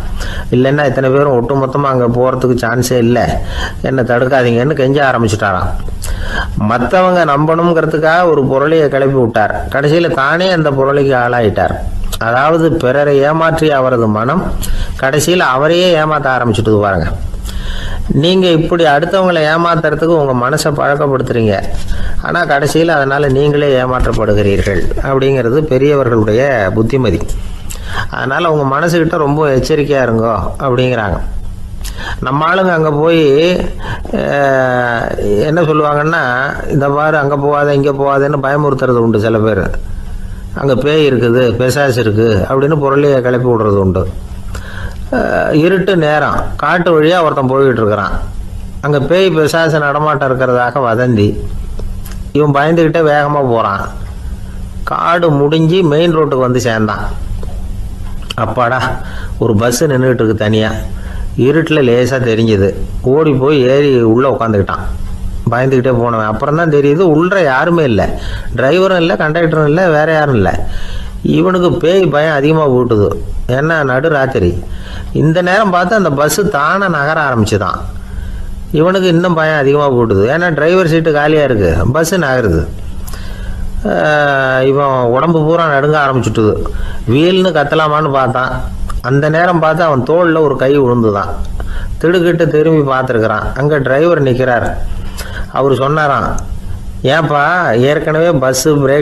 இல்லைன்னா இத்தனை பேரும் ஒட்டுமொத்தமாக அங்கே போகிறதுக்கு சான்ஸே இல்லை, என்னை தடுக்காதீங்கன்னு கெஞ்ச ஆரம்பிச்சிட்டாராம். மற்றவங்க நம்பணுங்கிறதுக்காக ஒரு பொருளையை கிளப்பி விட்டார். கடைசியில் தானே அந்த பொருளைக்கு ஆளாயிட்டார். அதாவது பிறரை ஏமாற்றிய அவரது மனம் கடைசியில் அவரையே ஏமாற்ற ஆரம்பிச்சுட்டு பாருங்க. நீங்கள் இப்படி அடுத்தவங்களை ஏமாத்துறதுக்கு உங்கள் மனசை பழக்கப்படுத்துறீங்க, ஆனால் கடைசியில் அதனால் நீங்களே ஏமாற்றப்படுகிறீர்கள் அப்படிங்கிறது பெரியவர்களுடைய புத்திமதி. அதனால் உங்கள் மனசுக்கிட்ட ரொம்ப எச்சரிக்கையாக இருங்கோ அப்படிங்கிறாங்க. நம்ம ஆளுங்க அங்கே போய் என்ன சொல்லுவாங்கன்னா, இந்த பாரு அங்கே போகாத இங்கே போகாதேன்னு பயமுறுத்துறது உண்டு. சில பேர் அங்கே பேய் இருக்குது, பிசாசு இருக்குது அப்படின்னு பொருளையை கிளப்பி விடுறது உண்டு. இருட்டு நேரம் காட்டு வழியாக ஒருத்தன் போய்கிட்டு இருக்கிறான். அங்கே பேய் பிசாசு நடமாட்டம் இருக்கிறதாக வதந்தி. இவன் பயந்துக்கிட்டே வேகமாக போகிறான். காடு முடிஞ்சு மெயின் ரோட்டுக்கு வந்து சேர்ந்தான். அப்பாடா, ஒரு பஸ்ஸு நின்றுக்கிட்டு இருக்கு தனியாக. இருட்டில் லேசாக தெரிஞ்சுது. ஓடி போய் ஏறி உள்ளே உட்காந்துக்கிட்டான். பயந்துக்கிட்டே போனவன் அப்புறம் தான் தெரியுது உள்ளே யாருமே இல்லை, டிரைவரும் இல்லை, கண்டக்டரும் இல்லை, வேறு யாரும் இல்லை. இவனுக்கு பேய் பயம் அதிகமாக போட்டுது. ஏன்னா நடு ராத்திரி. இந்த நேரம் பார்த்து அந்த பஸ்ஸு தானே நகர ஆரம்பிச்சுதான். இவனுக்கு இன்னும் பயம் அதிகமாக போட்டுது. ஏன்னா டிரைவர் சீட்டு காலியாக இருக்குது, பஸ்ஸு நகருது. இவன் உடம்பு பூரா நடுங்க ஆரம்பிச்சுட்டுது. வீல்னு கத்தலாமான்னு பார்த்தான். அந்த நேரம் பார்த்து அவன் தோளில் ஒரு கை விழுந்துதான். திடுக்கிட்டு திரும்பி பார்த்துருக்குறான். அங்கே டிரைவர் நிற்கிறார். அவர் சொன்னாராம், ஏன்பா ஏற்கனவே பஸ்ஸு பிரேக்